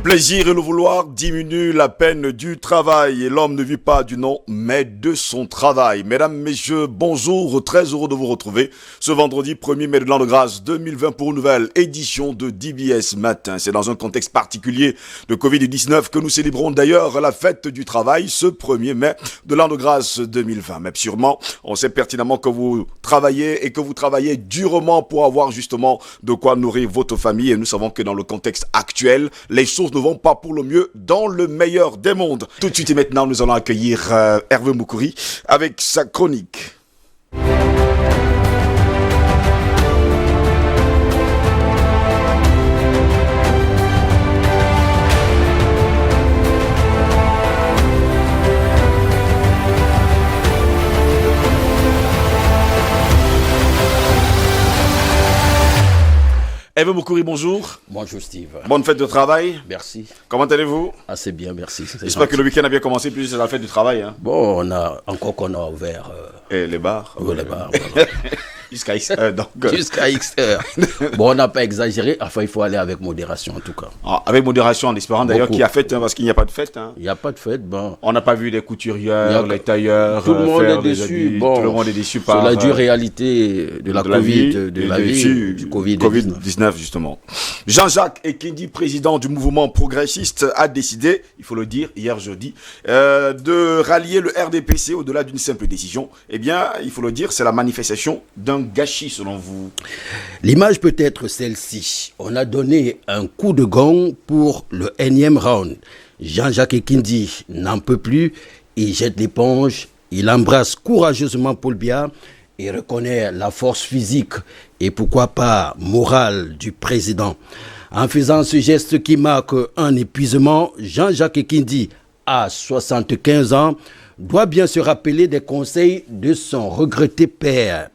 plaisir et le vouloir diminuent la peine du travail et l'homme ne vit pas du nom mais de son travail. Mesdames, messieurs, bonjour, très heureux de vous retrouver ce vendredi 1er mai de l'an de grâce 2020 pour une nouvelle édition de DBS Matin. C'est dans un contexte particulier de Covid-19 que nous célébrons d'ailleurs la fête du travail ce 1er mai de l'an de grâce 2020. Mais sûrement, on sait pertinemment que vous travaillez et que vous travaillez durement pour avoir justement de quoi nourrir votre famille et nous savons que dans le contexte actuel, les choses ne vont pas pour le mieux dans le meilleur des mondes. Tout de suite et maintenant, nous allons accueillir Hervé Moukouri avec sa chronique. Hervé Moukouri, bonjour. Bonjour Steve. Bonne fête de travail. Merci. Comment allez-vous? Assez bien, merci. J'espère que le week-end a bien commencé, puis c'est la fête du travail. Hein. Bon, on a ouvert... Et les bars? Oui, les bars. Jusqu'à X heures, donc. Jusqu'à X heures. Bon, on n'a pas exagéré, enfin il faut aller avec modération en tout cas. Ah, avec modération, en espérant d'ailleurs qu'il y a fête, hein, parce qu'il n'y a pas de fête. Hein. Il n'y a pas de fête, bon. On n'a pas vu les couturières, les tailleurs, tout le monde faire est déçu. Habits, Bon, tout le monde est déçu par la dure réalité de la Covid, du Covid-19 justement. Jean-Jacques Ekindi, président du mouvement progressiste, a décidé, il faut le dire, hier jeudi, de rallier le RDPC au-delà d'une simple décision. Eh bien, il faut le dire, c'est la manifestation d'un gâchis selon vous. L'image peut être celle-ci. On a donné un coup de gong pour le énième round. Jean-Jacques Ekindi n'en peut plus, il jette l'éponge, il embrasse courageusement Paul Biya et reconnaît la force physique et pourquoi pas morale du président. En faisant ce geste qui marque un épuisement, Jean-Jacques Ekindi, à 75 ans, doit bien se rappeler des conseils de son regretté père.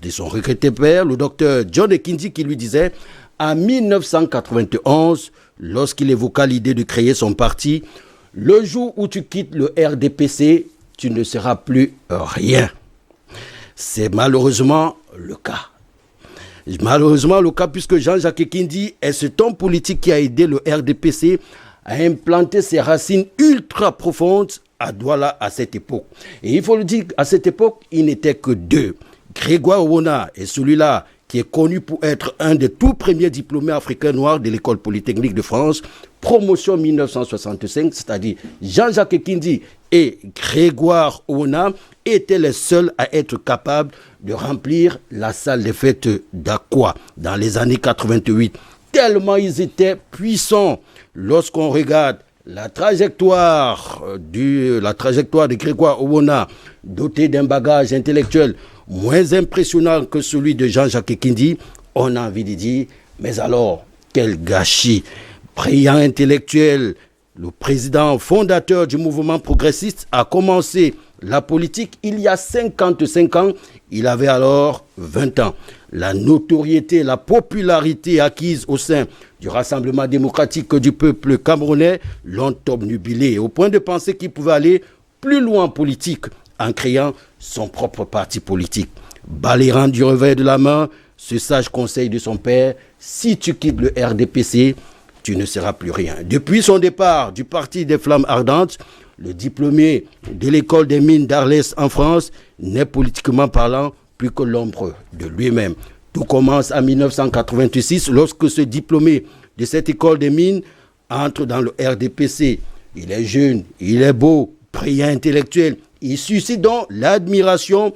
Le docteur John Ekindi, qui lui disait, en 1991, lorsqu'il évoqua l'idée de créer son parti, « Le jour où tu quittes le RDPC, tu ne seras plus rien ». C'est malheureusement le cas. Puisque Jean-Jacques Ekindi est cet homme politique qui a aidé le RDPC à implanter ses racines ultra profondes à Douala à cette époque. Et il faut le dire, à cette époque, il n'était que deux. Grégoire Owona est celui-là qui est connu pour être un des tout premiers diplômés africains noirs de l'école polytechnique de France, promotion 1965, c'est-à-dire Jean-Jacques Ekindi et Grégoire Owona étaient les seuls à être capables de remplir la salle des fêtes d'Aqua dans les années 88. Tellement ils étaient puissants. Lorsqu'on regarde la trajectoire de Grégoire Owona, doté d'un bagage intellectuel moins impressionnant que celui de Jean-Jacques Ekindi, on a envie de dire, mais alors, quel gâchis! Brillant intellectuel, le président fondateur du mouvement progressiste a commencé la politique il y a 55 ans, il avait alors 20 ans. La notoriété, la popularité acquise au sein du Rassemblement démocratique du peuple camerounais l'ont obnubilé au point de penser qu'il pouvait aller plus loin en politique en créant son propre parti politique. Balayant du revers de la main ce sage conseil de son père, si tu quittes le RDPC, tu ne seras plus rien. Depuis son départ du parti des Flammes Ardentes, le diplômé de l'école des mines d'Arles en France n'est politiquement parlant plus que l'ombre de lui-même. Tout commence en 1986 lorsque ce diplômé de cette école des mines entre dans le RDPC. Il est jeune, il est beau, brillant intellectuel. Il suscite donc l'admiration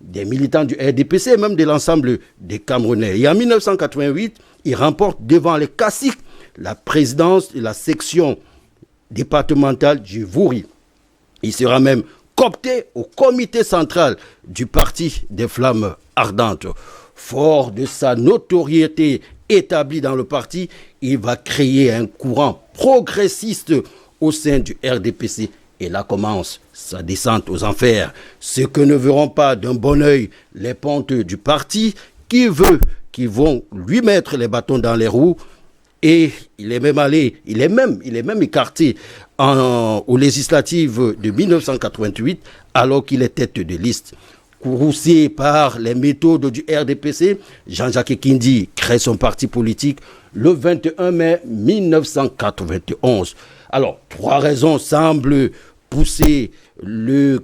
des militants du RDPC et même de l'ensemble des Camerounais. Et en 1988, il remporte devant les caciques la présidence de la section départementale du Vouri. Il sera même coopté au comité central du parti des Flammes Ardentes. Fort de sa notoriété établie dans le parti, il va créer un courant progressiste au sein du RDPC. Et là commence sa descente aux enfers. Ce que ne verront pas d'un bon œil les pontes du parti qui vont lui mettre les bâtons dans les roues. Et il est même écarté aux législatives de 1988 alors qu'il est tête de liste. Courroucé par les méthodes du RDPC, Jean-Jacques Ekindi crée son parti politique, le 21 mai 1991. Alors, 3 raisons semblent pousser le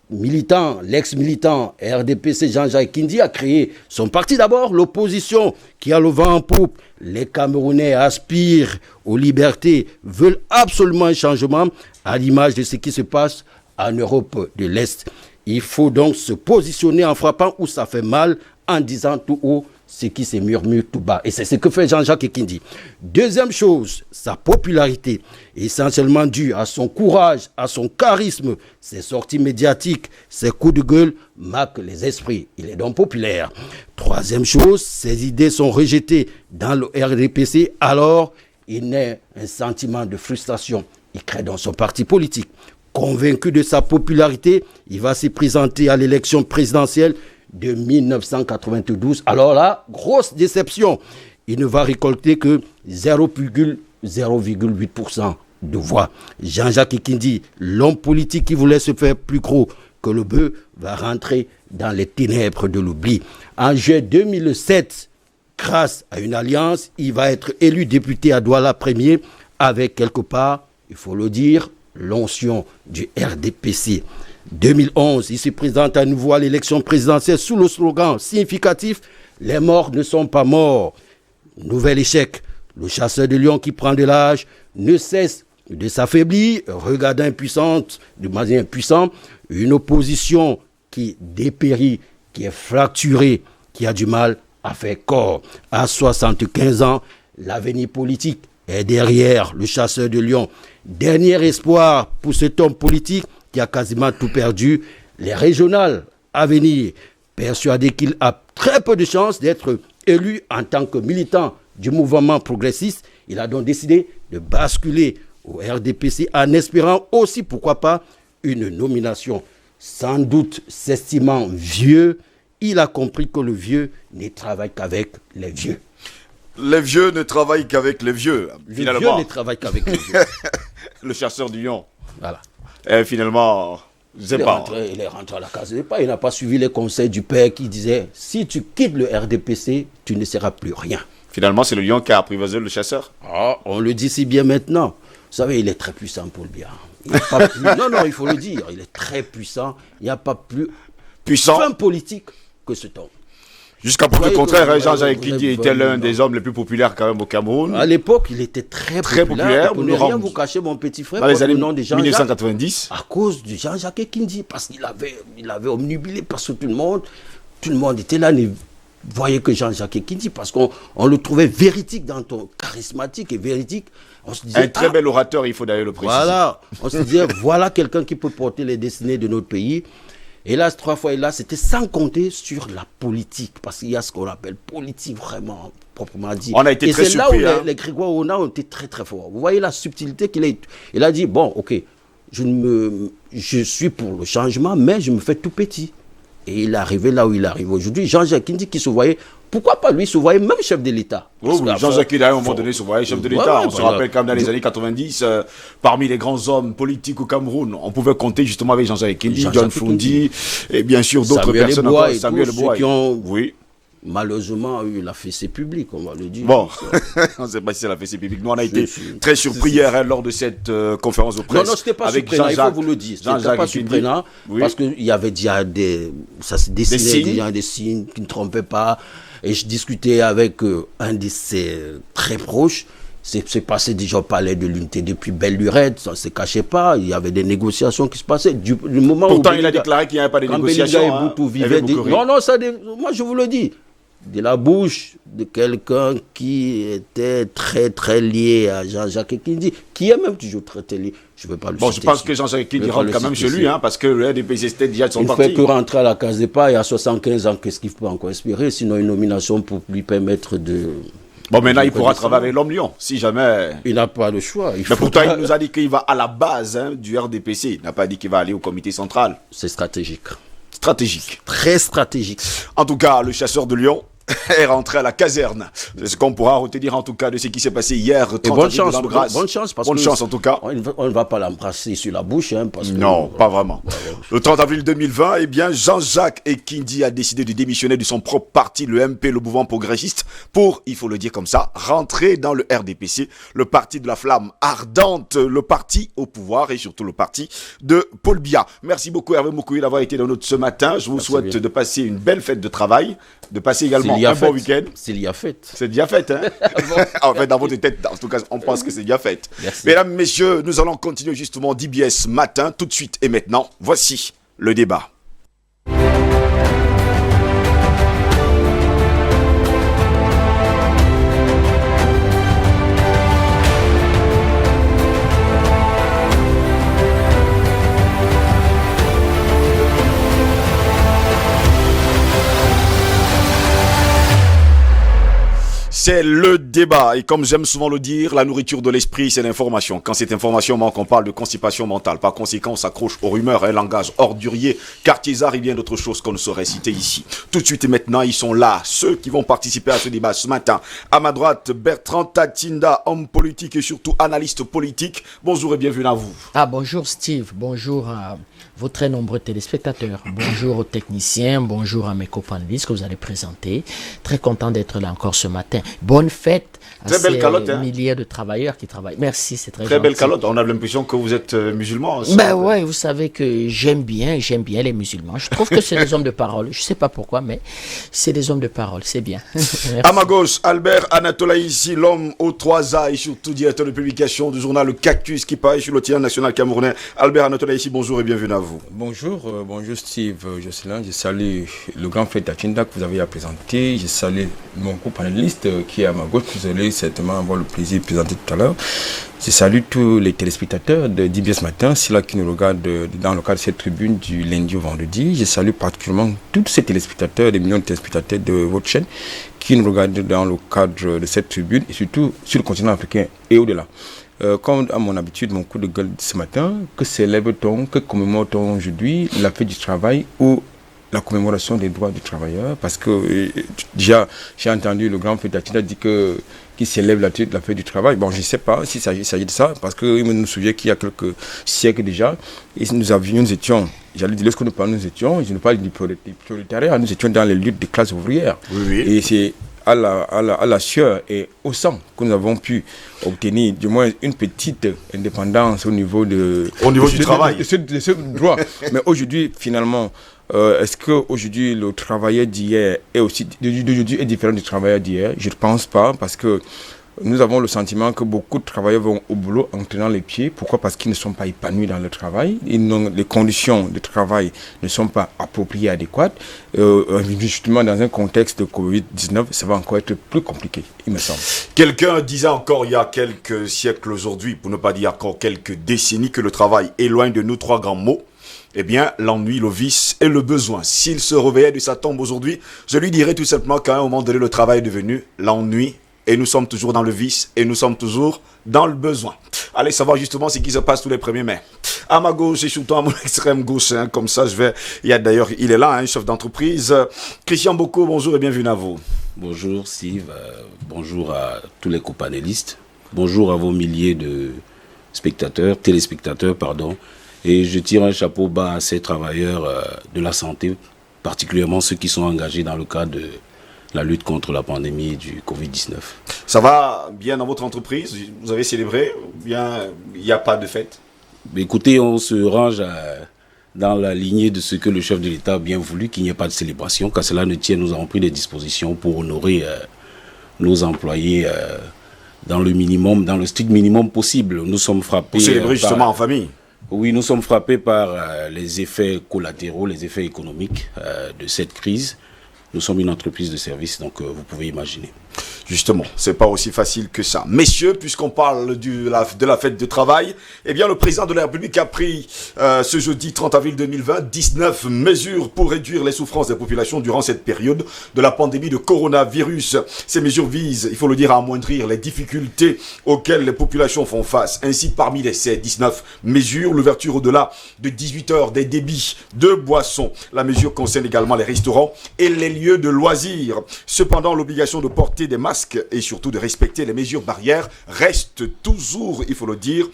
militant, l'ex-militant RDPC Jean-Jacques Kindi a créé son parti. D'abord, l'opposition qui a le vent en poupe. Les Camerounais aspirent aux libertés, veulent absolument un changement à l'image de ce qui se passe en Europe de l'Est. Il faut donc se positionner en frappant où ça fait mal, en disant tout haut ce qui se murmure tout bas. Et c'est ce que fait Jean-Jacques Kindi. Deuxième chose, sa popularité, essentiellement due à son courage, à son charisme, ses sorties médiatiques, ses coups de gueule marquent les esprits. Il est donc populaire. Troisième chose, ses idées sont rejetées dans le RDPC, alors il naît un sentiment de frustration. Il crée dans son parti politique. Convaincu de sa popularité, il va se présenter à l'élection présidentielle de 1992. Alors là, grosse déception. Il ne va récolter que 0,8% de voix. Jean-Jacques Kindi, l'homme politique qui voulait se faire plus gros que le bœuf, va rentrer dans les ténèbres de l'oubli. En juillet 2007, grâce à une alliance, il va être élu député à Douala premier avec quelque part, il faut le dire, l'onction du RDPC. 2011, il se présente à nouveau à l'élection présidentielle sous le slogan significatif « Les morts ne sont pas morts ». Nouvel échec. Le chasseur de lions qui prend de l'âge ne cesse de s'affaiblir, regard impuissante, de manière impuissante, une opposition qui dépérit, qui est fracturée, qui a du mal à faire corps. À 75 ans, l'avenir politique est derrière le chasseur de lions. Dernier espoir pour cet homme politique qui a quasiment tout perdu, les régionales à venir, persuadé qu'il a très peu de chances d'être élu en tant que militant du mouvement progressiste. Il a donc décidé de basculer au RDPC en espérant aussi, pourquoi pas, une nomination. Sans doute s'estimant vieux, il a compris que le vieux ne travaille qu'avec les vieux. Les vieux ne travaillent qu'avec les vieux, finalement. Le vieux ne travaille qu'avec les vieux. Le chasseur du lion. Voilà. Et finalement, je sais pas. Il est rentré à la case départ. Il n'a pas suivi les conseils du père qui disait si tu quittes le RDPC, tu ne seras plus rien. Finalement, c'est le lion qui a apprivoisé le chasseur. Ah, on le dit si bien maintenant. Vous savez, il est très puissant, Paul Biya. Non, il faut le dire. Il est très puissant. Il n'y a pas plus puissant fin politique que cet homme. Jusqu'à preuve du contraire, Jean-Jacques Kindi était l'un des hommes les plus populaires quand même au Cameroun. À l'époque, il était très populaire. Pour ne rien vous cacher, mon petit frère, dans les années nom de 1990. À cause de Jean-Jacques Kindi, parce qu'il avait omnubilé parce que tout le monde était là, ne voyait que Jean-Jacques Kindi, parce qu'on le trouvait véridique dans ton charismatique et véridique. On se disait, un très bel orateur, il faut d'ailleurs le préciser. Voilà, on se disait, voilà quelqu'un qui peut porter les destinées de notre pays. Hélas, 3 fois hélas, c'était sans compter sur la politique, parce qu'il y a ce qu'on appelle politique vraiment, proprement dit. On a été très surpris. Et c'est là où les Grégoire Ona ont été très très forts. Vous voyez la subtilité qu'il a. Il a dit, bon, ok, je suis pour le changement, mais je me fais tout petit. Et il est arrivé là où il arrive aujourd'hui. Jean-Jacques Kindi qui se voyait, pourquoi pas lui se voyait même chef de l'État. Oui, Jean-Jacques Kindi, à un moment donné, se voyait chef de l'État. On se rappelle quand même dans les années 90, parmi les grands hommes politiques au Cameroun, on pouvait compter justement avec Jean-Jacques Kindi, John Fundi, et bien sûr d'autres personnes encore, Samuel Bois. Qui ont malheureusement eu la fessée publique, on va le dire. Bon, on ne sait pas si c'est la fessée publique. Nous, on a été très surpris hier lors de cette conférence de presse. Non, c'était pas surprenant, il faut vous le dire. C'était pas surprenant, parce qu'il y avait déjà ça se dessinait des signes qui ne trompaient pas. Et je discutais avec un de ses très proches. C'est passé déjà au palais de l'unité depuis belle lurette, ça ne se cachait pas, il y avait des négociations qui se passaient. Du moment pourtant, il a déclaré qu'il n'y avait pas de négociations. Non, moi je vous le dis, de la bouche de quelqu'un qui était très très lié à Jean-Jacques Kindi, qui est même toujours très lié. Je ne veux pas le citer. Bon, je pense que Jean-Jacques Kindi rentre quand même chez lui, parce que le RDPC c'était déjà de son parti. Il ne fait que rentrer à la case départ, il y a 75 ans, qu'est-ce qu'il peut encore espérer, sinon une nomination pour lui permettre de... Bon, maintenant, il pourra travailler avec l'homme-lion, si jamais... Il n'a pas le choix. Mais pourtant, il nous a dit qu'il va à la base du RDPC. Il n'a pas dit qu'il va aller au comité central. C'est stratégique. Stratégique. Très stratégique. En tout cas, le chasseur de lions est rentré à la caserne. C'est ce qu'on pourra retenir en tout cas de ce qui s'est passé hier. Et bonne chance, parce bonne chance en tout cas. On ne va pas l'embrasser sur la bouche. Parce que, non, pas vraiment. Le 30 avril 2020, eh bien, Jean-Jacques Ekindi a décidé de démissionner de son propre parti, le MP, le mouvement progressiste, pour, il faut le dire comme ça, rentrer dans le RDPC, le parti de la flamme ardente, le parti au pouvoir et surtout le parti de Paul Biya. Merci beaucoup Hervé Moukoué d'avoir été dans notre ce matin. Je vous souhaite de passer une belle fête de travail, de passer également un bon week-end. C'est déjà fait. C'est déjà fait, hein. En fait, dans votre tête, en tout cas, on pense que c'est déjà fait. Merci. Mesdames, messieurs, nous allons continuer justement d'IBS matin, tout de suite et maintenant. Voici le débat. C'est le débat et comme j'aime souvent le dire, la nourriture de l'esprit c'est l'information. Quand cette information manque, on parle de constipation mentale. Par conséquent, on s'accroche aux rumeurs, un langage ordurier, quartiésard et bien d'autres choses qu'on ne saurait citer ici. Tout de suite et maintenant, ils sont là, ceux qui vont participer à ce débat ce matin. À ma droite, Bertrand Tatinda, homme politique et surtout analyste politique. Bonjour et bienvenue à vous. Bonjour Steve, bonjour à vos très nombreux téléspectateurs, bonjour aux techniciens, bonjour à mes copanélistes que vous allez présenter. Très content d'être là encore ce matin. Bonne fête à très belle ces calotte, hein. milliers de travailleurs qui travaillent. Merci, c'est très Très gentil. belle calotte. On a l'impression que vous êtes musulman. Ouais, vous savez que j'aime bien les musulmans. Je trouve que c'est des hommes de parole. Je sais pas pourquoi, mais c'est des hommes de parole, c'est bien. À ma gauche, Albert Anatolaïsi, l'homme aux 3 A et surtout directeur de publication du journal Le Cactus qui paraît sur le tien national camerounais. Albert Anatolaïsi, bonjour et bienvenue à vous. Bonjour Steve Jocelyn, je salue le grand frère Tatinda que vous avez à présenter, je salue mon co-panéliste qui est à ma gauche, que vous allez certainement avoir le plaisir de présenter tout à l'heure. Je salue tous les téléspectateurs de d'IBS Matin, c'est là qui nous regardent dans le cadre de cette tribune du lundi au vendredi. Je salue particulièrement tous ces téléspectateurs, des millions de téléspectateurs de votre chaîne qui nous regardent dans le cadre de cette tribune et surtout sur le continent africain et au-delà. Comme à mon habitude, mon coup de gueule ce matin, que célèbre-t-on, que commémore-t-on aujourd'hui la fête du travail ou la commémoration des droits du travailleur? Parce que déjà, j'ai entendu le grand frère Tatinda dire qu'il célèbre la fête du travail. Bon, je ne sais pas s'il s'agit de ça, parce qu'il me souvient qu'il y a quelques siècles déjà, et nous étions, j'allais dire, lorsque nous parlons, je ne parle du prolétariat, nous étions dans les luttes des classes ouvrières. Oui. Et c'est à la sueur et au sang que nous avons pu obtenir du moins une petite indépendance au niveau du travail. De ce droit. Mais aujourd'hui, finalement, est-ce qu'aujourd'hui le travailleur d'hier d'aujourd'hui est différent du travailleur d'hier? Je ne pense pas, parce que nous avons le sentiment que beaucoup de travailleurs vont au boulot en tenant les pieds. Pourquoi? Parce qu'ils ne sont pas épanouis dans le travail. Les conditions de travail ne sont pas appropriées, adéquates. Justement, dans un contexte de Covid-19, ça va encore être plus compliqué, il me semble. Quelqu'un disait encore il y a quelques siècles aujourd'hui, pour ne pas dire encore quelques décennies, que le travail éloigne de nous 3 grands mots. Eh bien, l'ennui, le vice et le besoin. S'il se réveillait de sa tombe aujourd'hui, je lui dirais tout simplement qu'à un moment donné, le travail est devenu l'ennui et nous sommes toujours dans le vice et nous sommes toujours dans le besoin. Allez savoir justement ce qui se passe tous les 1er mai. À ma gauche et surtout à mon extrême gauche, comme ça il est là, un chef d'entreprise. Christian Boko, bonjour et bienvenue à vous. Bonjour Steve, bonjour à tous les copanélistes, bonjour à vos milliers de téléspectateurs. Et je tire un chapeau bas à ces travailleurs de la santé, particulièrement ceux qui sont engagés dans le cadre de la lutte contre la pandémie du Covid-19. Ça va bien dans votre entreprise? Vous avez célébré? Ou bien il n'y a pas de fête? Écoutez, on se range dans la lignée de ce que le chef de l'État a bien voulu, qu'il n'y ait pas de célébration. Qu'à cela ne tienne, nous avons pris des dispositions pour honorer nos employés dans le strict minimum possible. Nous sommes frappés... Pour célébrer justement en famille? Oui, nous sommes frappés par les effets collatéraux, les effets économiques de cette crise. Nous sommes une entreprise de service, donc vous pouvez imaginer. Justement, c'est pas aussi facile que ça. Messieurs, puisqu'on parle de la fête de travail, eh bien, le président de la République a pris ce jeudi 30 avril 2020 19 mesures pour réduire les souffrances des populations durant cette période de la pandémie de coronavirus. Ces mesures visent, il faut le dire, à amoindrir les difficultés auxquelles les populations font face. Ainsi, parmi ces 19 mesures, l'ouverture au-delà de 18 heures des débits de boissons. La mesure concerne également les restaurants et les lieux de loisirs. Cependant, l'obligation de porter des masques et surtout de respecter les mesures barrières reste toujours, il faut le dire,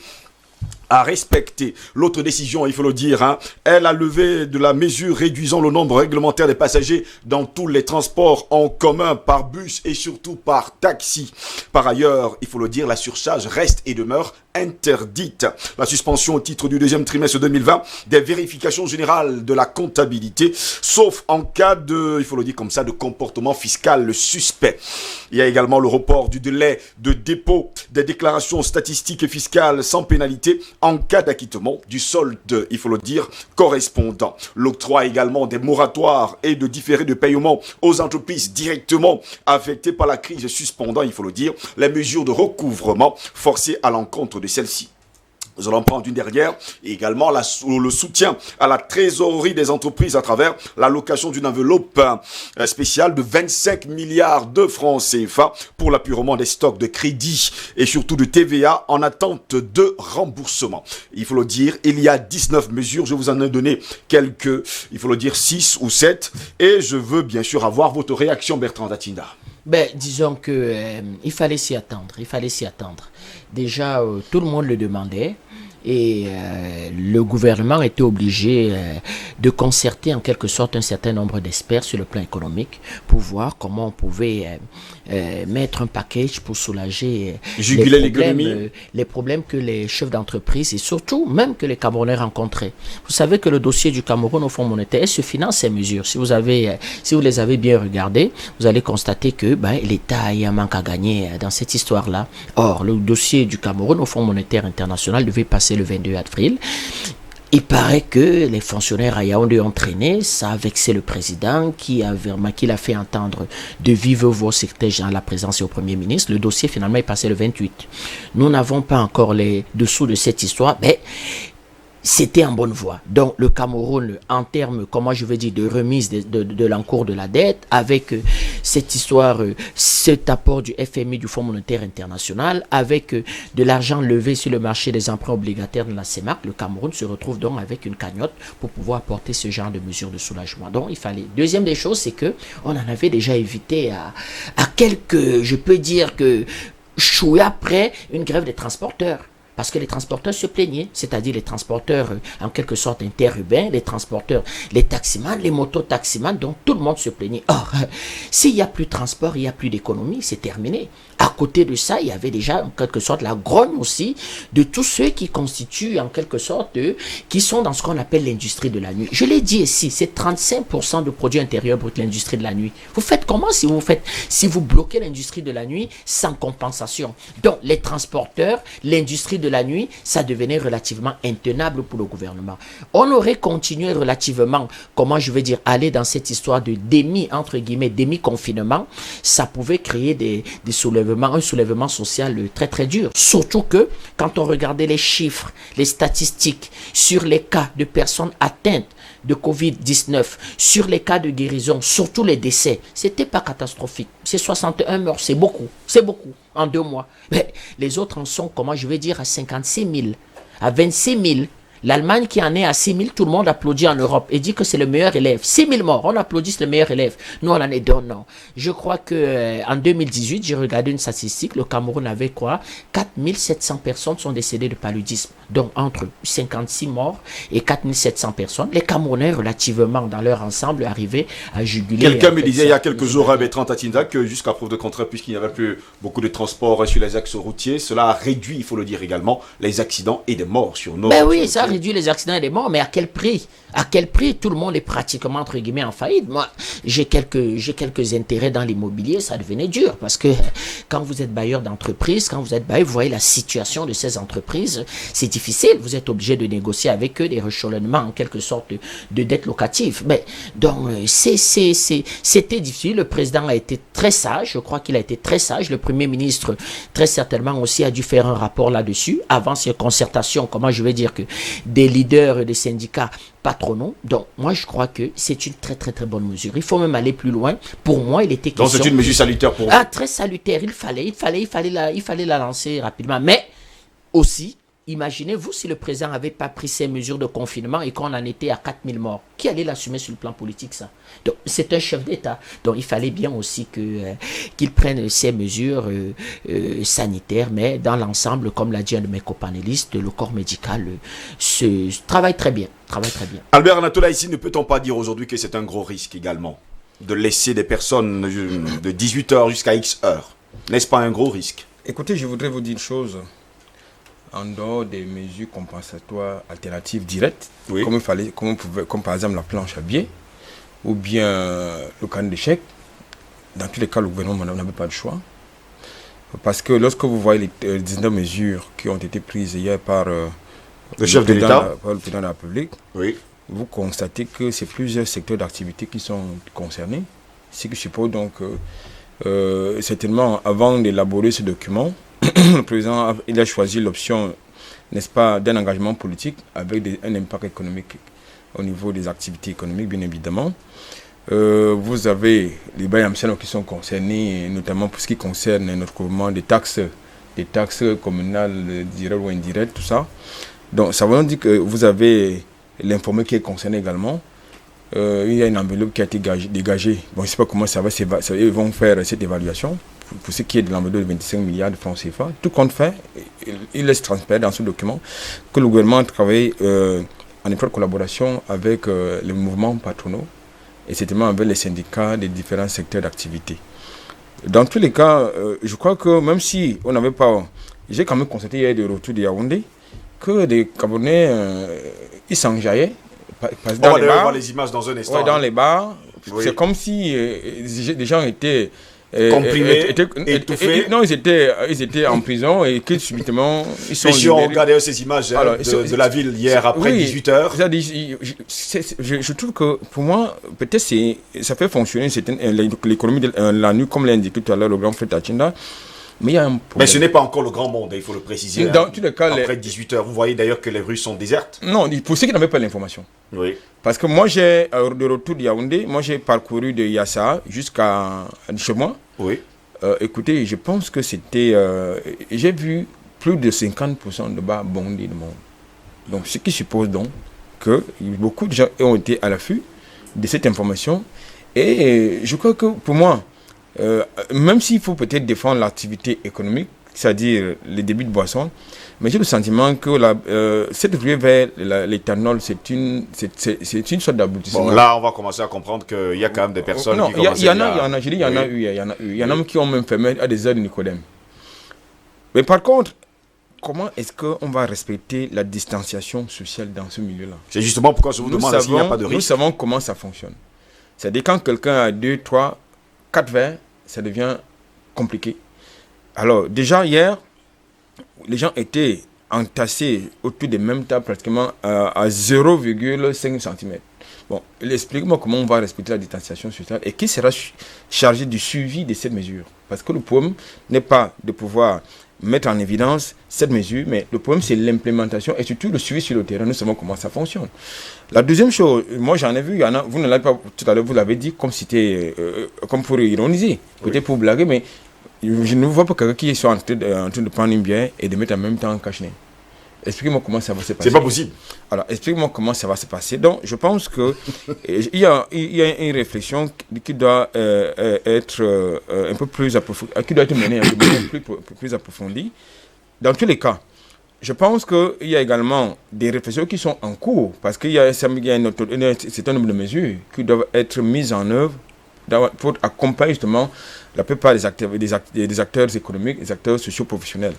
à respecter. L'autre décision, il faut le dire, elle a levé de la mesure réduisant le nombre réglementaire des passagers dans tous les transports en commun, par bus et surtout par taxi. Par ailleurs, il faut le dire, la surcharge reste et demeure interdite. La suspension au titre du deuxième trimestre 2020 des vérifications générales de la comptabilité, sauf en cas de, il faut le dire comme ça, de comportement fiscal suspect. Il y a également le report du délai de dépôt des déclarations statistiques et fiscales sans pénalité en cas d'acquittement du solde, il faut le dire, correspondant. L'octroi également des moratoires et de différés de paiement aux entreprises directement affectées par la crise, suspendant, il faut le dire, les mesures de recouvrement forcées à l'encontre de celle-ci. Nous allons prendre une dernière, et également le soutien à la trésorerie des entreprises à travers l'allocation d'une enveloppe spéciale de 25 milliards de francs CFA pour l'apurement des stocks de crédit et surtout de TVA en attente de remboursement. Il faut le dire, il y a 19 mesures, je vous en ai donné quelques, il faut le dire 6 ou 7, et je veux bien sûr avoir votre réaction, Bertrand Datinda. Disons que il fallait s'y attendre, Déjà, tout le monde le demandait et le gouvernement était obligé de concerter en quelque sorte un certain nombre d'experts sur le plan économique pour voir comment on pouvait mettre un package pour soulager les problèmes que les chefs d'entreprise et surtout même que les Camerounais rencontraient. Vous savez que le dossier du Cameroun au Fonds monétaire se finance ces mesures. Si vous les avez bien regardées, vous allez constater que l'État a un manque à gagner dans cette histoire-là. Or, le dossier du Cameroun au Fonds monétaire international devait passer le 22 avril. Il paraît que les fonctionnaires à Yaoundé ont traîné, ça a vexé le président qui l'a fait entendre de vive voix au secrétaire général à la présidence et au Premier ministre. Le dossier finalement est passé le 28. Nous n'avons pas encore les dessous de cette histoire, mais c'était en bonne voie. Donc le Cameroun, en termes, comment je veux dire, de remise de l'encours de la dette, avec cette histoire, cet apport du FMI, du Fonds monétaire international, avec de l'argent levé sur le marché des emprunts obligataires de la CEMAC, le Cameroun se retrouve donc avec une cagnotte pour pouvoir apporter ce genre de mesures de soulagement. Donc il fallait. Deuxième des choses, c'est que on en avait déjà évité à quelques, je peux dire que chouïa près une grève des transporteurs. Parce que les transporteurs se plaignaient, c'est-à-dire les transporteurs en quelque sorte interurbains, les transporteurs, les taximans, les moto-taximans, donc tout le monde se plaignait. Or, s'il n'y a plus de transport, il n'y a plus d'économie, c'est terminé. À côté de ça, il y avait déjà en quelque sorte la grogne aussi de tous ceux qui constituent en quelque sorte, qui sont dans ce qu'on appelle l'industrie de la nuit. Je l'ai dit ici, c'est 35% de produits intérieurs bruts de l'industrie de la nuit. Vous faites comment si vous bloquez l'industrie de la nuit sans compensation? Donc, les transporteurs, l'industrie de la nuit, ça devenait relativement intenable pour le gouvernement. On aurait continué relativement, comment je veux dire, aller dans cette histoire de demi-confinement, ça pouvait créer un soulèvement social très très dur. Surtout que, quand on regardait les chiffres, les statistiques sur les cas de personnes atteintes de Covid-19, sur les cas de guérison, surtout les décès, c'était pas catastrophique. C'est 61 morts, c'est beaucoup en 2 mois. Mais les autres en sont, comment je vais dire, à 56 000, à 26 000. L'Allemagne qui en est à 6 000, tout le monde applaudit en Europe et dit que c'est le meilleur élève. 6 000 morts, on applaudit, c'est le meilleur élève. Nous, on en est d'un an. Je crois qu'en 2018, j'ai regardé une statistique, le Cameroun avait quoi? 4 700 personnes sont décédées de paludisme. Donc, entre 56 morts et 4 700 personnes, les Camerounais, relativement dans leur ensemble, arrivaient à juguler. Quelqu'un me disait il y a quelques jours, Bertrand Datinda, que jusqu'à preuve de contraire, puisqu'il n'y avait plus beaucoup de transports sur les axes routiers, cela a réduit, il faut le dire également, les accidents et des morts sur nos oui, ça réduire les accidents et les morts, mais à quel prix? À quel prix? Tout le monde est pratiquement, entre guillemets, en faillite. Moi, j'ai quelques intérêts dans l'immobilier, ça devenait dur, parce que quand vous êtes bailleur d'entreprise, quand vous êtes bailleur, vous voyez la situation de ces entreprises, c'est difficile. Vous êtes obligé de négocier avec eux des rechalonnements, en quelque sorte, de dettes locatives. Mais, donc, c'était difficile. Le président a été très sage, je crois qu'il a été très sage. Le Premier ministre, très certainement aussi, a dû faire un rapport là-dessus, avant ces concertations, comment je vais dire que des leaders des syndicats patronaux. Donc, moi, je crois que c'est une très, très, très bonne mesure. Il faut même aller plus loin. Pour moi, il était question... Donc, c'est une mesure salutaire pour vous. Ah, très salutaire. Il fallait la lancer rapidement. Mais, aussi, imaginez-vous si le président n'avait pas pris ces mesures de confinement et qu'on en était à 4000 morts. Qui allait l'assumer sur le plan politique, ça? Donc, c'est un chef d'État. Donc, il fallait bien aussi qu'il prenne ces mesures sanitaires. Mais dans l'ensemble, comme l'a dit un de mes copanélistes, le corps médical travaille très bien. Albert Anatola, ici, ne peut-on pas dire aujourd'hui que c'est un gros risque également de laisser des personnes de 18h jusqu'à X heures? N'est-ce pas un gros risque? Écoutez, je voudrais vous dire une chose. En dehors des mesures compensatoires alternatives directes, oui, comme par exemple la planche à billets, ou bien le canne d'échec, dans tous les cas, le gouvernement n'avait pas de choix. Parce que lorsque vous voyez les 19 mesures qui ont été prises hier par le chef de l'État, par le président de la République, oui, vous constatez que c'est plusieurs secteurs d'activité qui sont concernés. Ce qui suppose donc, certainement, avant d'élaborer ce document, le président il a choisi l'option, n'est-ce pas, d'un engagement politique avec un impact économique au niveau des activités économiques, bien évidemment. Vous avez les bails anciens qui sont concernés, notamment pour ce qui concerne notre gouvernement des taxes communales, directes ou indirectes, tout ça. Donc, ça veut dire que vous avez l'informé qui est concerné également. Il y a une enveloppe qui a été dégagée. Bon, je ne sais pas comment ça va, ils vont faire cette évaluation. Pour ce qui est de l'enveloppe de 25 milliards de francs CFA, tout compte fait, il laisse transparaître dans ce document que le gouvernement travaille en étroite collaboration avec les mouvements patronaux et certainement avec les syndicats des différents secteurs d'activité. Dans tous les cas, je crois que même si on n'avait pas... J'ai quand même constaté hier de retour de Yaoundé que des Camerounais, ils s'enjaillaient. On va voir les images dans un instant. Ouais, dans les bars. Oui. C'est comme si des gens étaient... comprimés, étouffés. Non, ils étaient en prison et que subitement ils sont libérés. Si on regardait ces images de la ville hier après 18h. Je trouve que pour moi, peut-être ça fait fonctionner l'économie de la nuit, comme l'a indiqué tout à l'heure le grand frère Tachinda. Mais il y a un problème. Mais ce n'est pas encore le grand monde, il faut le préciser. Dans tous les cas, après 18h, vous voyez d'ailleurs que les rues sont désertes. Non, pour ceux qui n'avaient pas l'information. Oui. Parce que moi, de retour de Yaoundé, j'ai parcouru de Yassa jusqu'à chez moi. Oui. Écoutez, je pense que c'était... j'ai vu plus de 50% de bars bondés de monde. Donc, ce qui suppose donc que beaucoup de gens ont été à l'affût de cette information. Et je crois que pour moi, même s'il faut peut-être défendre l'activité économique, c'est-à-dire les débits de boissons, mais j'ai le sentiment que cette ruée vers l'éthanol, c'est une sorte d'aboutissement. Bon, là, on va commencer à comprendre qu'il y a quand même des personnes qui commencent il y en a eu. Il y en a qui ont même fermé à des heures de Nicodème. Mais par contre, comment est-ce qu'on va respecter la distanciation sociale dans ce milieu-là? C'est justement pourquoi je vous demande s'il n'y a pas de risque. Nous savons comment ça fonctionne. C'est-à-dire quand quelqu'un a 2, 3, 4 verres, ça devient compliqué. Alors, déjà hier, les gens étaient entassés autour des mêmes tables pratiquement à 0,5 cm. Bon, explique-moi comment on va respecter la distanciation sociale et qui sera chargé du suivi de cette mesure. Parce que le problème n'est pas de pouvoir mettre en évidence cette mesure, mais le problème c'est l'implémentation et surtout le suivi sur le terrain. Nous savons comment ça fonctionne. La deuxième chose, moi j'en ai vu, il y en a, vous ne l'avez pas tout à l'heure, vous l'avez dit comme c'était, comme pour ironiser, peut-être pour blaguer, mais je ne vois pas quelqu'un qui soit en train de prendre une bière et de mettre en même temps un cache-nez. Expliquez-moi comment ça va se passer. C'est pas possible. Alors, expliquez-moi comment ça va se passer. Donc, je pense que il y a une réflexion qui doit être un peu plus approfondie, qui doit être menée un peu plus approfondie. Dans tous les cas, je pense qu'il y a également des réflexions qui sont en cours, parce qu'il y a un certain nombre de mesures qui doivent être mises en œuvre pour accompagner justement la plupart des acteurs économiques, des acteurs socio-professionnels.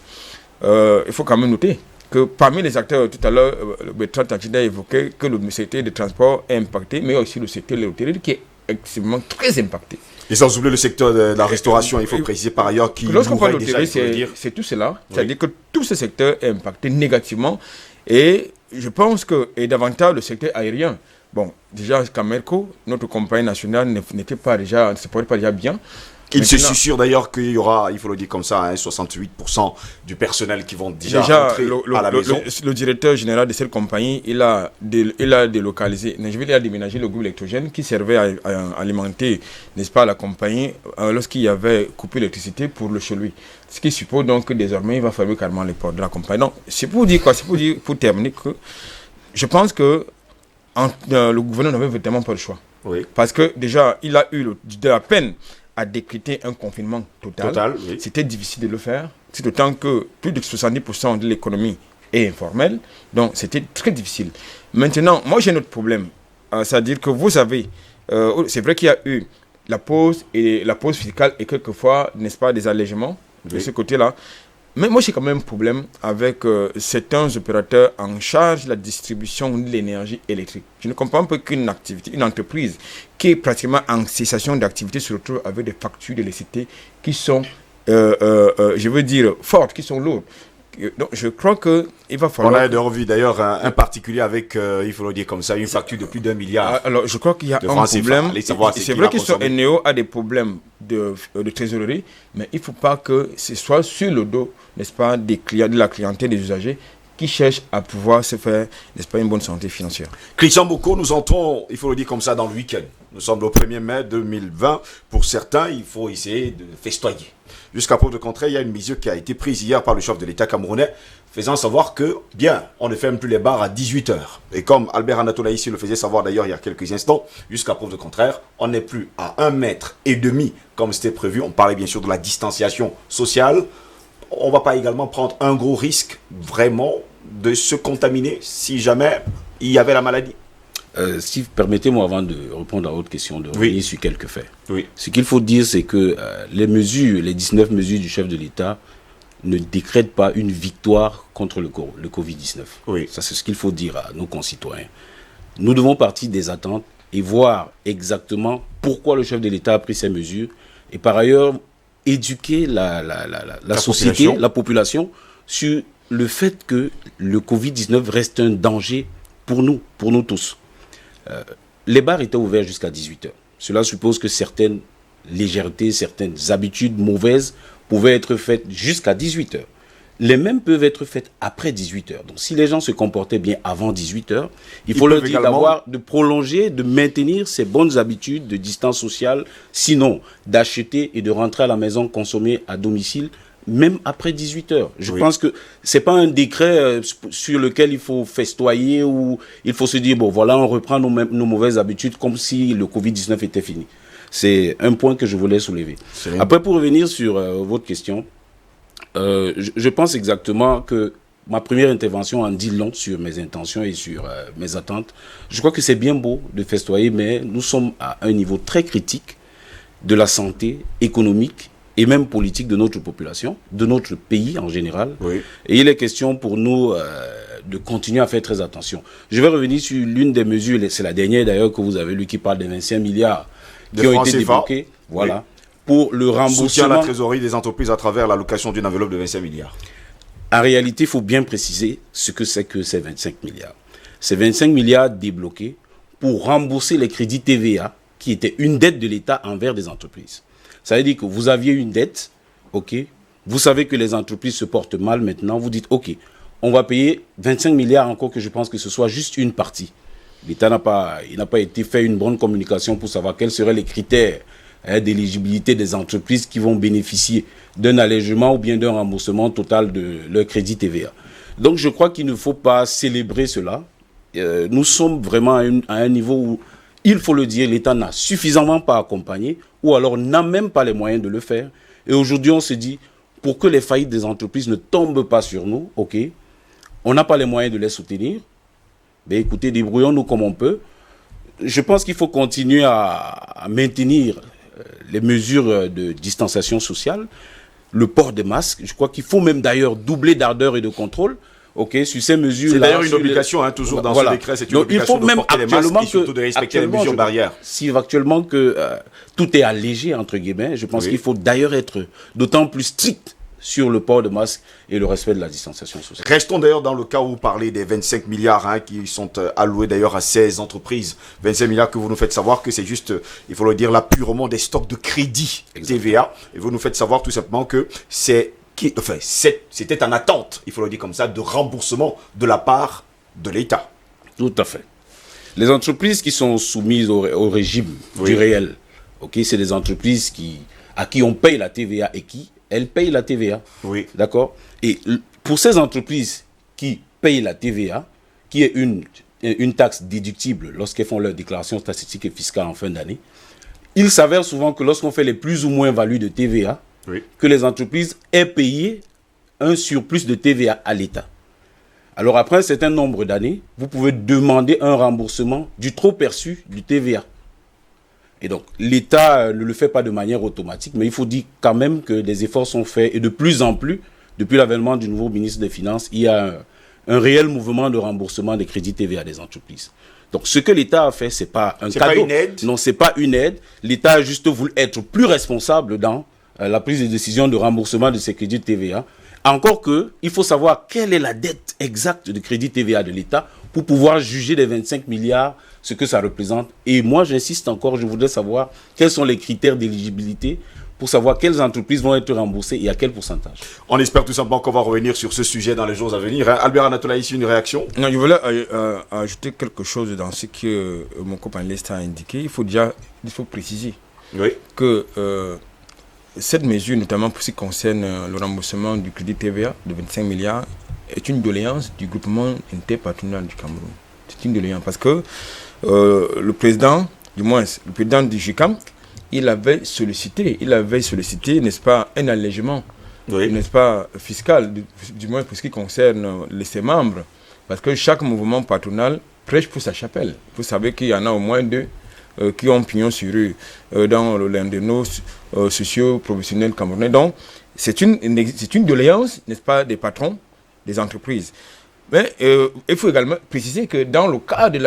Il faut quand même noter que parmi les acteurs, tout à l'heure, Bertrand Tachida a évoqué que le secteur des transports est impacté, mais aussi le secteur de l'hôtellerie qui est extrêmement très impacté. Et sans oublier le secteur de la restauration, il faut préciser par ailleurs qu'il lorsqu'on parle déjà, d'hôtellerie, c'est tout cela. C'est-à-dire que tout ce secteur est impacté négativement. Et je pense que, et davantage le secteur aérien, bon, déjà Camerco, notre compagnie nationale ne se portait pas déjà bien. Il se susurre d'ailleurs qu'il y aura, il faut le dire comme ça, 68% du personnel qui vont déjà rentrer à la maison. Le directeur général de cette compagnie, il a délocalisé, je vais dire déménager le groupe électrogène qui servait à alimenter, n'est-ce pas, la compagnie lorsqu'il y avait coupé l'électricité pour le chez lui. Ce qui suppose donc que désormais, il va fermer carrément les portes de la compagnie. Donc, c'est pour dire quoi? C'est pour dire, pour terminer, que je pense que le gouvernement n'avait vraiment pas le choix. Oui. Parce que déjà, il a eu de la peine à décréter un confinement total. Oui. C'était difficile de le faire. C'est d'autant que plus de 70% de l'économie est informelle. Donc, c'était très difficile. Maintenant, moi, j'ai un autre problème. C'est-à-dire que vous savez, c'est vrai qu'il y a eu la pause fiscale et quelquefois, n'est-ce pas, des allègements de ce côté-là. Mais moi, j'ai quand même un problème avec certains opérateurs en charge de la distribution de l'énergie électrique. Je ne comprends pas qu'une entreprise qui est pratiquement en cessation d'activité se retrouve avec des factures d'électricité qui sont, je veux dire, fortes, qui sont lourdes. Donc, je crois qu'il va falloir... On a d'ailleurs un particulier avec, il faut le dire comme ça, une facture de plus d'1 milliard. Alors, je crois qu'il y a un problème. C'est vrai que Eneo a des problèmes de trésorerie, mais il ne faut pas que ce soit sur le dos, n'est-ce pas, des clients, de la clientèle, des usagers qui cherchent à pouvoir se faire, n'est-ce pas, une bonne santé financière. Christian Boko, nous entrons, il faut le dire comme ça, dans le week-end. Nous sommes le 1er mai 2020. Pour certains, il faut essayer de festoyer. Jusqu'à preuve de contraire, il y a une mesure qui a été prise hier par le chef de l'État camerounais, faisant savoir que, bien, on ne ferme plus les bars à 18h. Et comme Albert Anatola ici le faisait savoir d'ailleurs il y a quelques instants, jusqu'à preuve de contraire, on n'est plus à 1,5 mètre comme c'était prévu. On parlait bien sûr de la distanciation sociale. On ne va pas également prendre un gros risque, vraiment, de se contaminer si jamais il y avait la maladie. Steve, permettez-moi avant de répondre à votre question, de revenir sur quelques faits. Oui. Ce qu'il faut dire, c'est que les 19 mesures du chef de l'État ne décrètent pas une victoire contre le Covid-19. Oui. Ça, c'est ce qu'il faut dire à nos concitoyens. Nous devons partir des attentes et voir exactement pourquoi le chef de l'État a pris ces mesures et par ailleurs éduquer la société, la population sur le fait que le Covid-19 reste un danger pour nous tous. Les bars étaient ouverts jusqu'à 18h. Cela suppose que certaines légèretés, certaines habitudes mauvaises pouvaient être faites jusqu'à 18h. Les mêmes peuvent être faites après 18h. Donc si les gens se comportaient bien avant 18h, il faut leur dire de prolonger, de maintenir ces bonnes habitudes de distance sociale, sinon d'acheter et de rentrer à la maison consommer à domicile, même après 18h. Je pense que ce n'est pas un décret sur lequel il faut festoyer ou il faut se dire, bon voilà, on reprend nos mauvaises habitudes comme si le Covid-19 était fini. C'est un point que je voulais soulever. Après, pour revenir sur votre question, je pense exactement que ma première intervention en dit long sur mes intentions et sur mes attentes. Je crois que c'est bien beau de festoyer, mais nous sommes à un niveau très critique de la santé économique et même politique de notre population, de notre pays en général. Oui. Et il est question pour nous de continuer à faire très attention. Je vais revenir sur l'une des mesures, c'est la dernière d'ailleurs que vous avez lu, qui parle des 25 milliards qui ont été débloqués. Voilà. Oui. Pour le remboursement. Soutien à la trésorerie des entreprises à travers l'allocation d'une enveloppe de 25 milliards. En réalité, il faut bien préciser ce que c'est que ces 25 milliards. Ces 25 milliards débloqués pour rembourser les crédits TVA qui étaient une dette de l'État envers des entreprises. Ça veut dire que vous aviez une dette, ok, vous savez que les entreprises se portent mal maintenant, vous dites, ok, on va payer 25 milliards encore, que je pense que ce soit juste une partie. L'État n'a pas été fait une bonne communication pour savoir quels seraient les critères d'éligibilité des entreprises qui vont bénéficier d'un allègement ou bien d'un remboursement total de leur crédit TVA. Donc je crois qu'il ne faut pas célébrer cela. Nous sommes vraiment à un niveau où, il faut le dire, l'État n'a suffisamment pas accompagné ou alors n'a même pas les moyens de le faire. Et aujourd'hui, on se dit, pour que les faillites des entreprises ne tombent pas sur nous, ok, on n'a pas les moyens de les soutenir, mais écoutez, débrouillons-nous comme on peut. Je pense qu'il faut continuer à maintenir les mesures de distanciation sociale, le port des masques. Je crois qu'il faut même d'ailleurs doubler d'ardeur et de contrôle Ok, sur ces mesures. C'est d'ailleurs une obligation, hein, toujours dans ce décret, c'est une obligation de porter les masques et surtout de respecter les mesures barrières. Si actuellement que tout est allégé, entre guillemets, je pense qu'il faut d'ailleurs être d'autant plus strict sur le port de masque et le respect de la distanciation sociale. Restons d'ailleurs dans le cas où vous parlez des 25 milliards qui sont alloués d'ailleurs à 16 entreprises. 25 milliards que vous nous faites savoir que c'est juste, il faut le dire là, purement des stocks de crédit TVA. Et vous nous faites savoir tout simplement que c'était en attente, il faut le dire comme ça, de remboursement de la part de l'État. Tout à fait. Les entreprises qui sont soumises au régime du réel, c'est des entreprises à qui on paye la TVA et elles payent la TVA. Oui. D'accord. Et pour ces entreprises qui payent la TVA, qui est une taxe déductible lorsqu'elles font leur déclaration statistique et fiscale en fin d'année, il s'avère souvent que lorsqu'on fait les plus ou moins values de TVA, que les entreprises aient payé un surplus de TVA à l'État. Alors après un certain nombre d'années, vous pouvez demander un remboursement du trop perçu du TVA. Et donc, l'État ne le fait pas de manière automatique, mais il faut dire quand même que des efforts sont faits. Et de plus en plus, depuis l'avènement du nouveau ministre des Finances, il y a un réel mouvement de remboursement des crédits TVA des entreprises. Donc, ce que l'État a fait, ce n'est pas un cadeau. Pas une aide. Non, ce n'est pas une aide. L'État a juste voulu être plus responsable dans la prise de décision de remboursement de ces crédits de TVA. Encore que, il faut savoir quelle est la dette exacte de crédit TVA de l'État pour pouvoir juger des 25 milliards, ce que ça représente. Et moi, j'insiste encore, je voudrais savoir quels sont les critères d'éligibilité pour savoir quelles entreprises vont être remboursées et à quel pourcentage. On espère tout simplement qu'on va revenir sur ce sujet dans les jours à venir. Albert Anatolaïs, une réaction? Non, je voulais ajouter quelque chose dans ce que mon co-panéliste a indiqué. Il faut préciser que cette mesure, notamment pour ce qui concerne le remboursement du crédit TVA de 25 milliards, est une doléance du groupement interpatronal du Cameroun. C'est une doléance parce que le président du GICAM, il avait sollicité, n'est-ce pas, un allègement, n'est-ce pas, fiscal, du moins pour ce qui concerne ses membres. Parce que chaque mouvement patronal prêche pour sa chapelle. Vous savez qu'il y en a au moins 2 qui ont pignon sur eux dans l'un de nos sociaux professionnels camerounais. Donc, c'est une doléance, n'est-ce pas, des patrons, des entreprises. Mais il faut également préciser que dans le cas du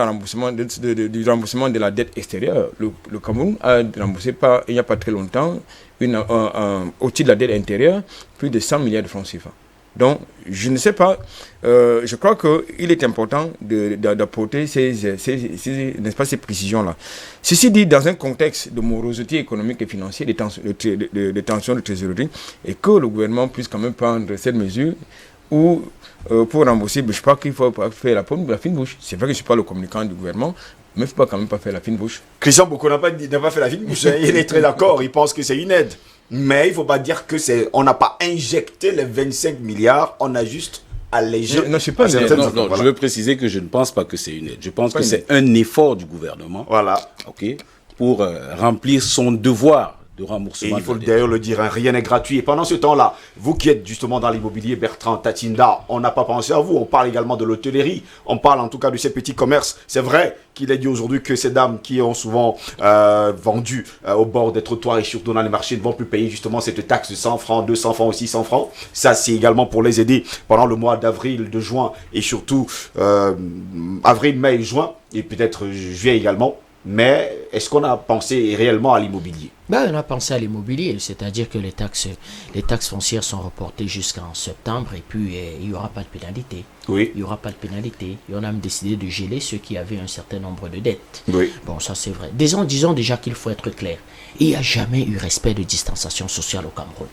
remboursement de la dette extérieure, le Cameroun a remboursé il n'y a pas très longtemps, au titre de la dette intérieure, plus de 100 milliards de francs CFA. Donc, je ne sais pas, je crois qu'il est important d'apporter n'est-ce pas, ces précisions-là. Ceci dit, dans un contexte de morosité économique et financière, de tensions de trésorerie, et que le gouvernement puisse quand même prendre cette mesure, ou pour rembourser, je crois qu'il faut pas faire la fine bouche. C'est vrai que je ne suis pas le communicant du gouvernement, mais il ne faut quand même pas faire la fine bouche. Christian Boko n'a pas fait la fine bouche. Il est très d'accord, il pense que c'est une aide. Mais il ne faut pas dire que on n'a pas injecté les 25 milliards, on a juste allégé. Non, je veux préciser que je ne pense pas que c'est une aide. Je pense que c'est un effort du gouvernement. Voilà. Pour remplir son devoir de remboursement. Et il faut d'ailleurs le dire, rien n'est gratuit. Et pendant ce temps-là, vous qui êtes justement dans l'immobilier, Bertrand Tatinda, on n'a pas pensé à vous. On parle également de l'hôtellerie. On parle en tout cas de ces petits commerces. C'est vrai qu'il est dit aujourd'hui que ces dames qui ont souvent vendu au bord des trottoirs et surtout dans les marchés ne vont plus payer justement cette taxe de 100 francs, 200 francs ou 600 francs. Ça, c'est également pour les aider pendant le mois d'avril, de juin et surtout avril, mai et juin et peut-être juillet également. Mais est-ce qu'on a pensé réellement à l'immobilier? On a pensé à l'immobilier, c'est-à-dire que les taxes foncières sont reportées jusqu'en septembre et puis il n'y aura pas de pénalité. Oui. Il n'y aura pas de pénalité. Et on a même décidé de geler ceux qui avaient un certain nombre de dettes. Oui. Bon, ça c'est vrai. Disons déjà qu'il faut être clair. Il n'y a jamais eu respect de distanciation sociale au Cameroun.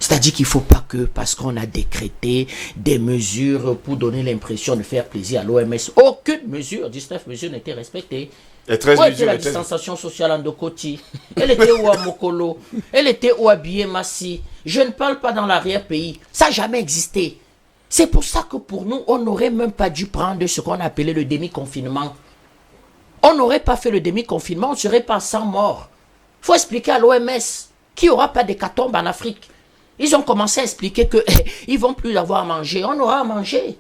C'est-à-dire qu'il ne faut pas que, parce qu'on a décrété des mesures pour donner l'impression de faire plaisir à l'OMS, aucune mesure, 19 mesures n'étaient respectées. Où était la distanciation sociale en Dokoti? Elle était où à Mokolo? Elle était où à Biémassi? Je ne parle pas dans l'arrière-pays. Ça n'a jamais existé. C'est pour ça que pour nous, on n'aurait même pas dû prendre ce qu'on appelait le demi-confinement. On n'aurait pas fait le demi-confinement, on ne serait pas sans mort. Il faut expliquer à l'OMS qu'il n'y aura pas d'hécatombe en Afrique. Ils ont commencé à expliquer qu'ils ne vont plus avoir à manger. On aura à manger.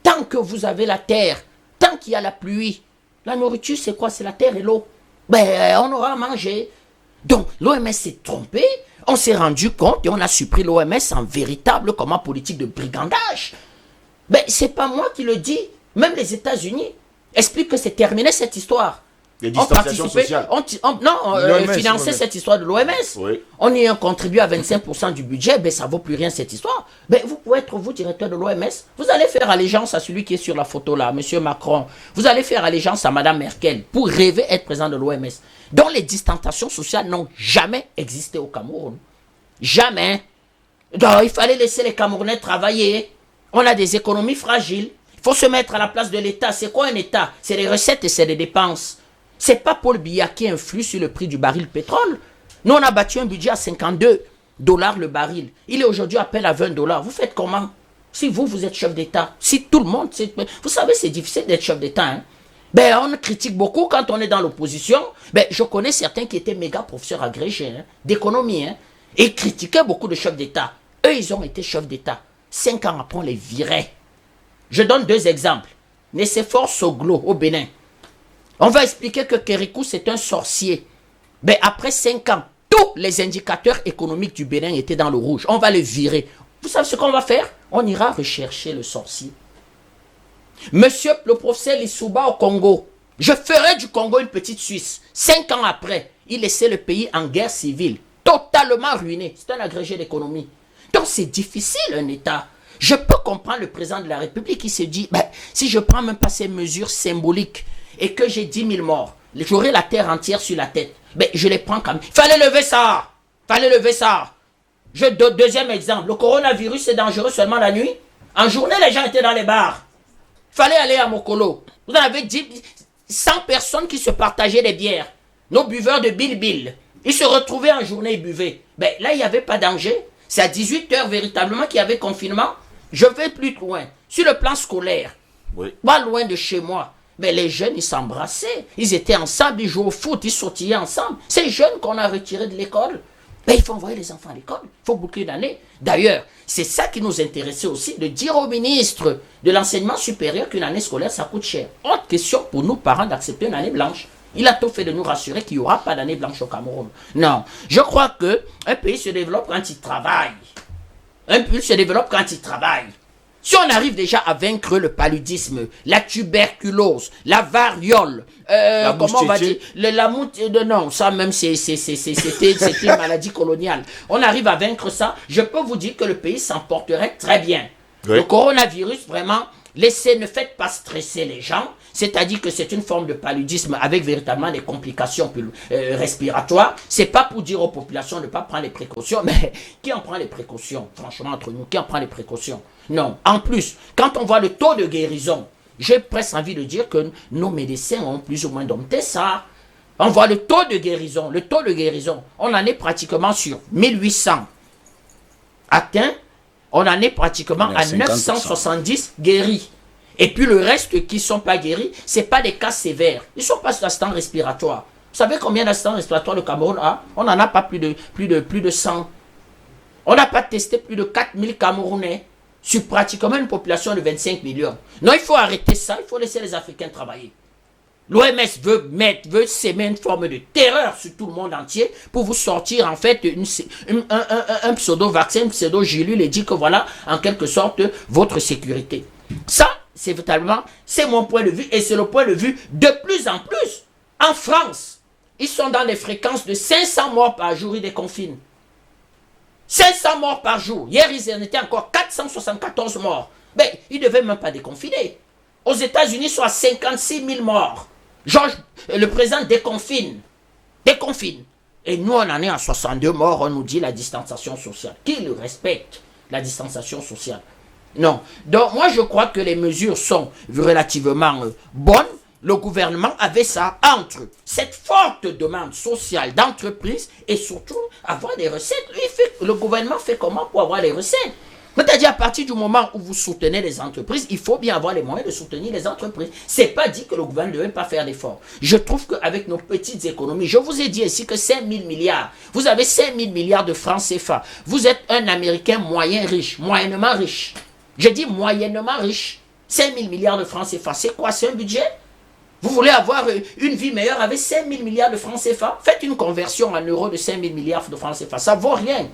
Tant que vous avez la terre, tant qu'il y a la pluie, la nourriture, c'est quoi? C'est la terre et l'eau. On aura à manger. Donc, l'OMS s'est trompé. On s'est rendu compte et on a supprimé l'OMS en véritable politique de brigandage. Ben, c'est pas moi qui le dis. Même les États-Unis expliquent que c'est terminé cette histoire. Les distanciations sociales. Financer cette histoire de l'OMS. Oui. On y a contribué à 25% du budget, ben ça vaut plus rien cette histoire. Ben vous pouvez être vous directeur de l'OMS, vous allez faire allégeance à celui qui est sur la photo là, Monsieur Macron. Vous allez faire allégeance à Madame Merkel pour rêver être président de l'OMS. Donc les distanciations sociales n'ont jamais existé au Cameroun. Jamais. Donc, il fallait laisser les Camerounais travailler. On a des économies fragiles. Il faut se mettre à la place de l'État. C'est quoi un État? C'est les recettes et c'est les dépenses. C'est pas Paul Biya qui influe sur le prix du baril de pétrole. Nous, on a battu un budget à 52 $ le baril. Il est aujourd'hui à peine à 20 $. Vous faites comment? Si vous êtes chef d'État, si tout le monde... Vous savez, c'est difficile d'être chef d'État. Hein? Ben, on critique beaucoup quand on est dans l'opposition. Ben, je connais certains qui étaient méga professeurs agrégés d'économie. Hein, et critiquaient beaucoup de chefs d'État. Eux, ils ont été chefs d'État. 5 ans après, on les virait. Je donne 2 exemples. Nicéphore Soglo, au Bénin. On va expliquer que Kérékou, c'est un sorcier. Mais après 5 ans, tous les indicateurs économiques du Bénin étaient dans le rouge. On va le virer. Vous savez ce qu'on va faire? On ira rechercher le sorcier. Monsieur le professeur Lissouba au Congo. Je ferai du Congo une petite Suisse. 5 ans après, il laissait le pays en guerre civile. Totalement ruiné. C'est un agrégé d'économie. Donc c'est difficile un État. Je peux comprendre le président de la République qui se dit, ben, si je prends même pas ces mesures symboliques, et que j'ai 10 000 morts, j'aurai la terre entière sur la tête. Ben, je les prends comme... Fallait lever ça. Deuxième exemple, le coronavirus c'est dangereux seulement la nuit. En journée, les gens étaient dans les bars. Fallait aller à Mokolo. Vous en avez 100 personnes qui se partageaient des bières. Nos buveurs de Bill. Ils se retrouvaient en journée et buvaient. Ben, là, il n'y avait pas danger. C'est à 18h véritablement qu'il y avait confinement. Je vais plus loin. Sur le plan scolaire, pas loin de chez moi. Mais les jeunes, ils s'embrassaient. Ils étaient ensemble, ils jouaient au foot, ils sautillaient ensemble. Ces jeunes qu'on a retirés de l'école, ben, il faut envoyer les enfants à l'école. Il faut boucler l'année. D'ailleurs, c'est ça qui nous intéressait aussi, de dire au ministre de l'enseignement supérieur qu'une année scolaire, ça coûte cher. Autre question pour nous, parents, d'accepter une année blanche. Il a tout fait de nous rassurer qu'il n'y aura pas d'année blanche au Cameroun. Non. Je crois qu'un pays se développe quand il travaille. Un pays se développe quand il travaille. Si on arrive déjà à vaincre le paludisme, la tuberculose, la variole, comment on va dire, non, ça même c'était une maladie coloniale. On arrive à vaincre ça, je peux vous dire que le pays s'en porterait très bien. Oui. Le coronavirus, vraiment, ne faites pas stresser les gens, c'est-à-dire que c'est une forme de paludisme avec véritablement des complications respiratoires. C'est pas pour dire aux populations de ne pas prendre les précautions, mais qui en prend les précautions? Franchement, entre nous, qui en prend les précautions? Non. En plus, quand on voit le taux de guérison, j'ai presque envie de dire que nos médecins ont plus ou moins dompté ça. On voit le taux de guérison. On en est pratiquement sur 1800 atteints. On en est pratiquement à 970 guéris. Et puis le reste qui ne sont pas guéris, ce n'est pas des cas sévères. Ils ne sont pas sur l'assistance respiratoire. Vous savez combien d'assistants respiratoires le Cameroun a? On n'en a pas plus de 100. On n'a pas testé plus de 4000 Camerounais sur pratiquement une population de 25 millions. Non, il faut arrêter ça, il faut laisser les Africains travailler. L'OMS veut s'aimer une forme de terreur sur tout le monde entier pour vous sortir en fait un pseudo-vaccin, une pseudo-gélule et dire que voilà, en quelque sorte, votre sécurité. Ça, c'est véritablement, c'est mon point de vue et c'est le point de vue de plus en plus. En France, ils sont dans les fréquences de 500 morts par jour, ils déconfinent. 500 morts par jour. Hier, ils en étaient encore 474 morts. Mais ils ne devaient même pas déconfiner. Aux États-Unis, ils sont à 56 000 morts. Le président déconfine. Et nous, on en est à 62 morts. On nous dit la distanciation sociale. Qui le respecte, la distanciation sociale? Non. Donc, moi, je crois que les mesures sont relativement bonnes. Le gouvernement avait ça entre cette forte demande sociale d'entreprise et surtout avoir des recettes. Le gouvernement fait comment pour avoir les recettes? C'est-à-dire à partir du moment où vous soutenez les entreprises, il faut bien avoir les moyens de soutenir les entreprises. C'est pas dit que le gouvernement ne devait pas faire d'efforts. Je trouve qu'avec nos petites économies, je vous ai dit ici que 5 000 milliards, vous avez 5 000 milliards de francs CFA. Vous êtes un Américain moyen riche, moyennement riche. Je dis moyennement riche. 5 000 milliards de francs CFA, c'est quoi? C'est un budget? Vous voulez avoir une vie meilleure avec 5 000 milliards de francs CFA? Faites une conversion en euros de 5 000 milliards de francs CFA. Ça ne vaut rien.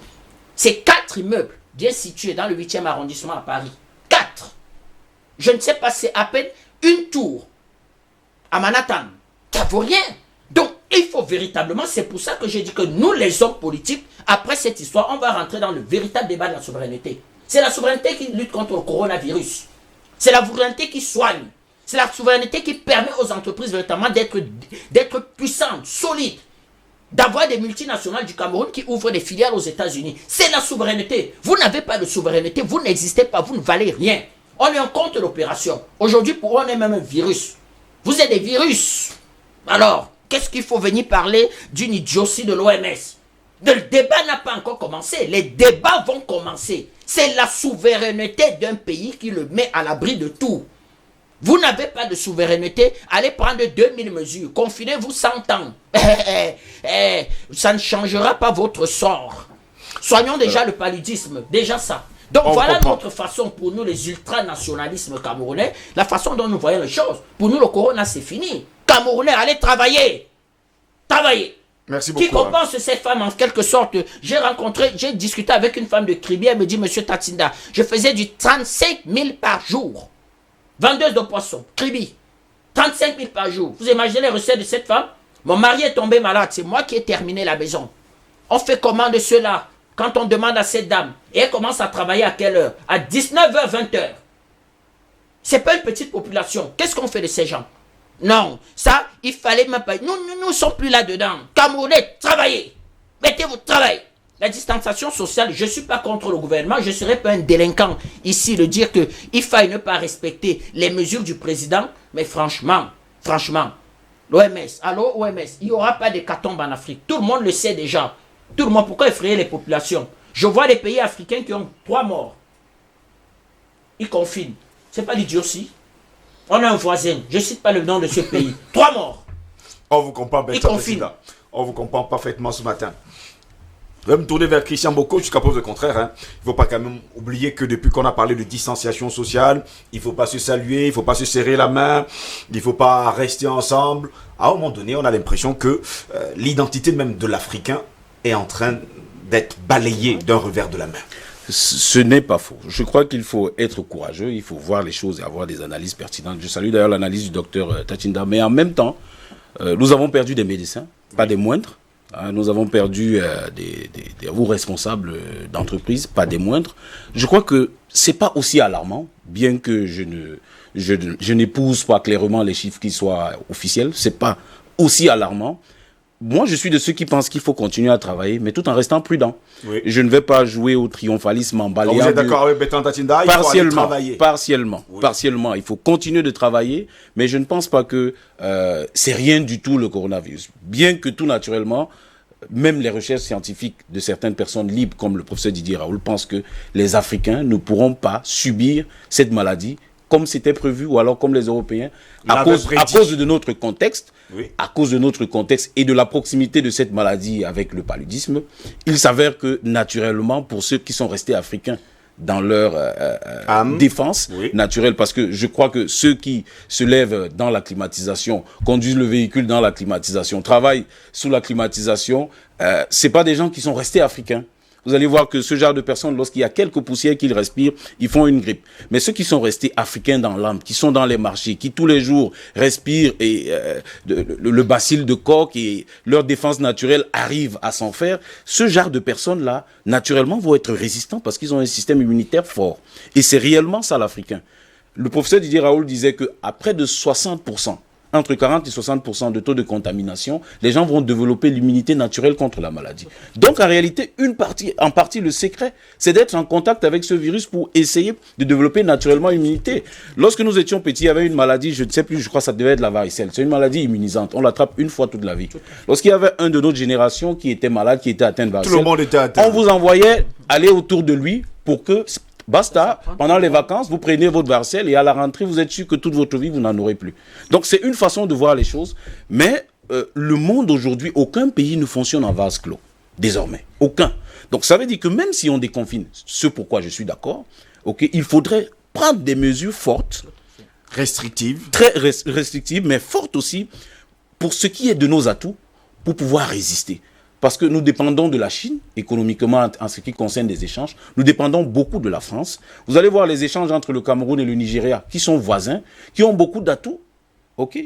C'est 4 immeubles bien situés dans le 8e arrondissement à Paris. 4. Je ne sais pas, c'est à peine une tour à Manhattan. Ça vaut rien. Donc, il faut véritablement, c'est pour ça que j'ai dit que nous, les hommes politiques, après cette histoire, on va rentrer dans le véritable débat de la souveraineté. C'est la souveraineté qui lutte contre le coronavirus. C'est la souveraineté qui soigne. C'est la souveraineté qui permet aux entreprises véritablement d'être puissantes, solides, d'avoir des multinationales du Cameroun qui ouvrent des filiales aux États-Unis. C'est la souveraineté. Vous n'avez pas de souveraineté, vous n'existez pas, vous ne valez rien. On est en contre l'opération. Aujourd'hui, pour eux, on est même un virus. Vous êtes des virus. Alors, qu'est-ce qu'il faut venir parler d'une idiotie de l'OMS? Le débat n'a pas encore commencé. Les débats vont commencer. C'est la souveraineté d'un pays qui le met à l'abri de tout. Vous n'avez pas de souveraineté, allez prendre 2000 mesures. Confinez-vous 100 ans. Ça ne changera pas votre sort. Soignons déjà le paludisme. Déjà ça. Donc voilà notre façon pour nous, les ultranationalismes camerounais, la façon dont nous voyons les choses. Pour nous, le corona, c'est fini. Camerounais, allez travailler. Travailler. Merci beaucoup. Qui compense cette femme en quelque sorte. J'ai discuté avec une femme de Kribi, elle me dit, monsieur Tatinda, je faisais du 35 000 par jour. Vendeuse de poissons, Kribi. 35 000 par jour. Vous imaginez les recettes de cette femme? Mon mari est tombé malade, c'est moi qui ai terminé la maison. On fait comment de cela? Quand on demande à cette dame, et elle commence à travailler à quelle heure? À 19h, 20h. C'est pas une petite population. Qu'est-ce qu'on fait de ces gens? Non, ça, il fallait même pas. Nous ne sommes plus là-dedans. Camerounais, travaillez. Mettez-vous au travail. La distanciation sociale, je ne suis pas contre le gouvernement, je ne serais pas un délinquant ici de dire qu'il faille ne pas respecter les mesures du président, mais franchement, l'OMS, allô OMS, il n'y aura pas d'hécatombe en Afrique. Tout le monde le sait déjà. Tout le monde, pourquoi effrayer les populations? Je vois les pays africains qui ont 3 morts. Ils confinent. Ce n'est pas l'idiotie. On a un voisin, je ne cite pas le nom de ce pays. 3 morts. On vous comprend, on vous comprend parfaitement ce matin. Je vais me tourner vers Christian Boko jusqu'à preuve le contraire. Il ne faut pas quand même oublier que depuis qu'on a parlé de distanciation sociale, il ne faut pas se saluer, il ne faut pas se serrer la main, il ne faut pas rester ensemble. À un moment donné, on a l'impression que l'identité même de l'Africain est en train d'être balayée d'un revers de la main. Ce n'est pas faux. Je crois qu'il faut être courageux, il faut voir les choses et avoir des analyses pertinentes. Je salue d'ailleurs l'analyse du docteur Tatinda, mais en même temps, nous avons perdu des médecins, pas des moindres. Nous avons perdu des hauts responsables d'entreprise, pas des moindres. Je crois que c'est pas aussi alarmant, bien que je n'épouse pas clairement les chiffres qui soient officiels. C'est pas aussi alarmant. Moi, je suis de ceux qui pensent qu'il faut continuer à travailler, mais tout en restant prudent. Oui. Je ne vais pas jouer au triomphalisme en balayant. Vous êtes d'accord avec Bertrand Tatinda? Il faut aller travailler. Partiellement. Il faut continuer de travailler, mais je ne pense pas que c'est rien du tout le coronavirus. Bien que tout naturellement, même les recherches scientifiques de certaines personnes libres, comme le professeur Didier Raoult, pensent que les Africains ne pourront pas subir cette maladie comme c'était prévu, ou alors comme les Européens, à cause de notre contexte, à cause de notre contexte et de la proximité de cette maladie avec le paludisme. Il s'avère que, naturellement, pour ceux qui sont restés africains dans leur défense naturelle, parce que je crois que ceux qui se lèvent dans la climatisation, conduisent le véhicule dans la climatisation, travaillent sous la climatisation, c'est pas des gens qui sont restés africains. Vous allez voir que ce genre de personnes, lorsqu'il y a quelques poussières qu'ils respirent, ils font une grippe. Mais ceux qui sont restés africains dans l'âme, qui sont dans les marchés, qui tous les jours respirent et le bacille de coque et leur défense naturelle arrive à s'en faire, ce genre de personnes-là, naturellement, vont être résistants parce qu'ils ont un système immunitaire fort. Et c'est réellement ça l'Africain. Le professeur Didier Raoult disait qu'à près de 60%, entre 40 et 60% de taux de contamination, les gens vont développer l'immunité naturelle contre la maladie. Donc, en réalité, en partie, le secret, c'est d'être en contact avec ce virus pour essayer de développer naturellement l'immunité. Lorsque nous étions petits, il y avait une maladie, je ne sais plus, je crois que ça devait être la varicelle. C'est une maladie immunisante. On l'attrape une fois toute la vie. Lorsqu'il y avait un de notre génération qui était malade, qui était atteint de varicelle, tout le monde était atteint. On vous envoyait aller autour de lui pour que... Basta, pendant les vacances, vous prenez votre varicelle et à la rentrée, vous êtes sûr que toute votre vie, vous n'en aurez plus. Donc, c'est une façon de voir les choses. Mais le monde aujourd'hui, aucun pays ne fonctionne en vase clos, désormais. Aucun. Donc, ça veut dire que même si on déconfine, ce pourquoi je suis d'accord, il faudrait prendre des mesures fortes. Restrictives. Très restrictives, mais fortes aussi, pour ce qui est de nos atouts, pour pouvoir résister. parce que nous dépendons de la Chine, économiquement en ce qui concerne des échanges. Nous dépendons beaucoup de la France. Vous allez voir les échanges entre le Cameroun et le Nigeria, qui sont voisins, qui ont beaucoup d'atouts. Ok,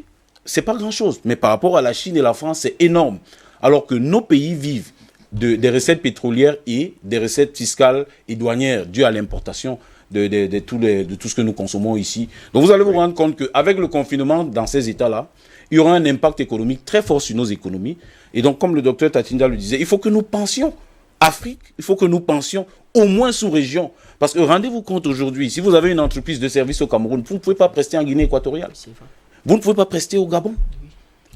c'est pas grand-chose. Mais par rapport à la Chine et la France, c'est énorme. Alors que nos pays vivent des recettes pétrolières et des recettes fiscales et douanières dues à l'importation de tout ce que nous consommons ici. Donc vous allez vous rendre compte qu'avec le confinement dans ces États-là, il y aura un impact économique très fort sur nos économies. Et donc, comme le docteur Tatinda le disait, il faut que nous pensions Afrique, il faut que nous pensions au moins sous-région. Parce que rendez-vous compte aujourd'hui, si vous avez une entreprise de service au Cameroun, vous ne pouvez pas prester en Guinée équatoriale. Vous ne pouvez pas prester au Gabon.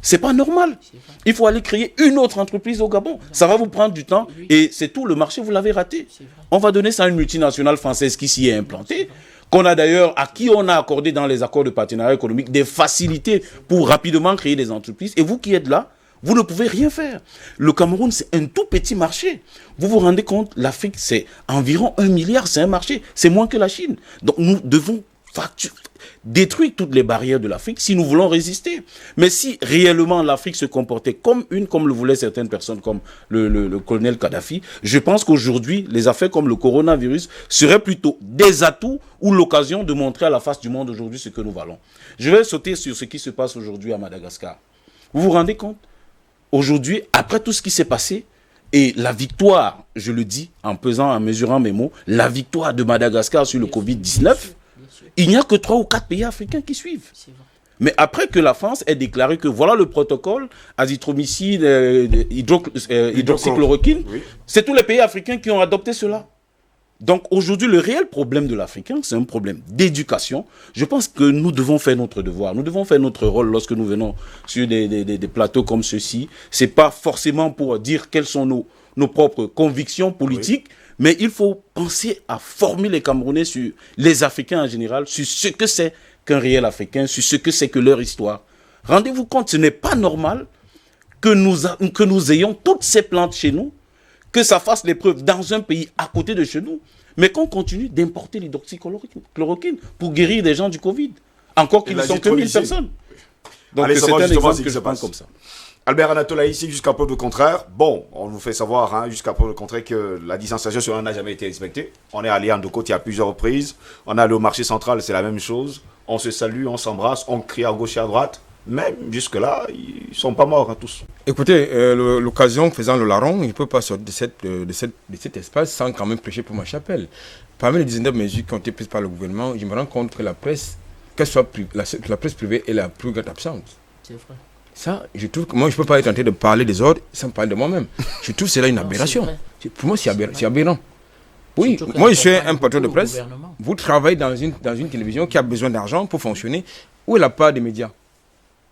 C'est pas normal. Il faut aller créer une autre entreprise au Gabon. Ça va vous prendre du temps et c'est tout. Le marché, vous l'avez raté. On va donner ça à une multinationale française qui s'y est implantée, qu'on a d'ailleurs, à qui on a accordé dans les accords de partenariat économique des facilités pour rapidement créer des entreprises. Et vous qui êtes là, vous ne pouvez rien faire. Le Cameroun, c'est un tout petit marché. Vous vous rendez compte, l'Afrique, c'est environ 1 milliard, c'est un marché. C'est moins que la Chine. Donc nous devons détruire toutes les barrières de l'Afrique si nous voulons résister. Mais si réellement l'Afrique se comportait comme le voulaient certaines personnes, comme le colonel Kadhafi, je pense qu'aujourd'hui, les affaires comme le coronavirus seraient plutôt des atouts ou l'occasion de montrer à la face du monde aujourd'hui ce que nous valons. Je vais sauter sur ce qui se passe aujourd'hui à Madagascar. Vous vous rendez compte ? Aujourd'hui, après tout ce qui s'est passé, et la victoire, je le dis en pesant, en mesurant mes mots, la victoire de Madagascar sur le Covid-19, il n'y a que 3 ou 4 pays africains qui suivent. Mais après que la France ait déclaré que voilà le protocole azithromycine, hydroxychloroquine, c'est tous les pays africains qui ont adopté cela. Donc aujourd'hui, le réel problème de l'Africain, c'est un problème d'éducation. Je pense que nous devons faire notre devoir. Nous devons faire notre rôle lorsque nous venons sur des plateaux comme ceux-ci. Ce n'est pas forcément pour dire quelles sont nos propres convictions politiques, mais il faut penser à former les Camerounais sur les Africains en général, sur ce que c'est qu'un réel Africain, sur ce que c'est que leur histoire. Rendez-vous compte, ce n'est pas normal que nous ayons toutes ces plantes chez nous, que ça fasse les preuves dans un pays à côté de chez nous, mais qu'on continue d'importer l'hydroxychloroquine pour guérir des gens du Covid. Encore qu'ils ne sont que 1000 personnes. Donc c'est un exemple que je pense comme ça. Albert Anatola, ici, jusqu'à preuve le contraire. Bon, on nous fait savoir, jusqu'à preuve le contraire, que la distanciation sur un n'a jamais été respectée. On est allé à Ndokot il y a plusieurs reprises. On est allé au marché central, c'est la même chose. On se salue, on s'embrasse, on crie à gauche et à droite. Même jusque-là, ils ne sont pas morts, tous. Écoutez, l'occasion faisant le larron, je ne peux pas sortir de cet espace sans quand même prêcher pour ma chapelle. Parmi les 19 mesures qui ont été prises par le gouvernement, je me rends compte que la presse, la presse privée est la plus grande absente. C'est vrai. Ça, je trouve que moi, je ne peux pas être en train de parler des autres sans parler de moi-même. Je trouve cela une aberration. Pour moi, c'est aberrant. Oui, moi, je suis un patron de presse. Vous travaillez dans une télévision qui a besoin d'argent pour fonctionner. Où est la part des médias ?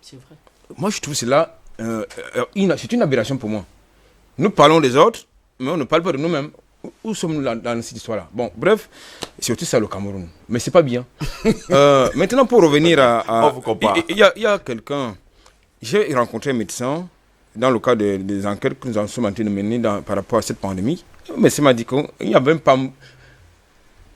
C'est vrai. Moi, je trouve cela, c'est une aberration pour moi. Nous parlons des autres, mais on ne parle pas de nous-mêmes. Où sommes-nous dans cette histoire-là ? Bon, bref, c'est aussi ça le Cameroun. Mais c'est pas bien. Maintenant, pour revenir il y a quelqu'un... J'ai rencontré un médecin dans le cadre des enquêtes que nous sommes en train de mener par rapport à cette pandémie. Le médecin m'a dit qu'il n'y avait même pas...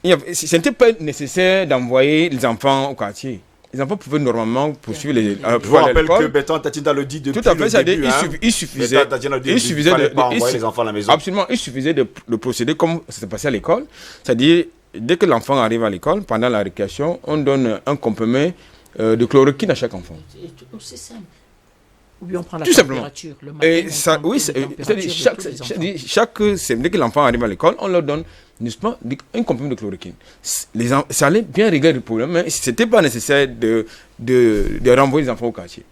Ce n'était pas nécessaire d'envoyer les enfants au quartier. Les enfants pouvaient normalement poursuivre les... Je vous rappelle que Bertrand Tatinda le dit depuis le début. Il suffisait de pas envoyer les enfants à la maison. Absolument, il suffisait de procéder comme ça s'est passé à l'école. C'est-à-dire, dès que l'enfant arrive à l'école, pendant la récréation, on donne un comprimé de chloroquine à chaque enfant. C'est simple. Ou bien on prend la tout température. Le matin, et ça, oui, dès que l'enfant arrive à l'école, on leur donne un comprimé de chloroquine. Ça allait bien régler le problème, mais ce n'était pas nécessaire de renvoyer les enfants au quartier.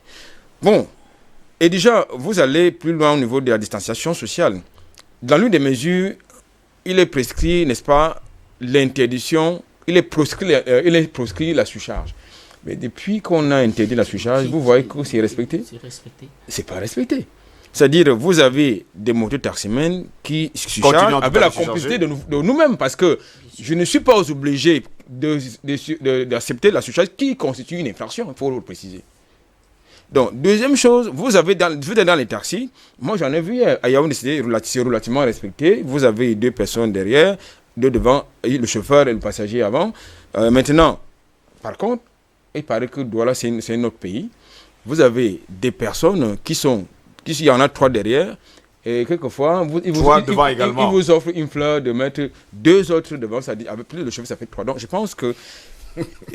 Bon, et déjà, vous allez plus loin au niveau de la distanciation sociale. Dans l'une des mesures, il est prescrit, n'est-ce pas, l'interdiction, il est proscrit la surcharge. Mais depuis qu'on a interdit la surcharge, vous voyez que c'est respecté ? C'est respecté. C'est pas respecté. C'est-à-dire, vous avez des moteurs taximènes qui surchargent avec la complicité de nous-mêmes. Parce que je ne suis pas obligé d'accepter la surcharge qui constitue une infraction, il faut le préciser. Donc, deuxième chose, vous êtes dans les taxis. Moi, j'en ai vu à Yaoundé, c'est relativement respecté. Vous avez 2 personnes derrière, 2 devant, et le chauffeur et le passager avant. Maintenant, par contre, il paraît que Douala, c'est un autre pays. Vous avez des personnes il y en a 3 derrière, Et quelquefois, devant également. Il vous offre une fleur de mettre 2 autres devant, ça dit, avec plus de cheveux, ça fait 3. Donc je pense que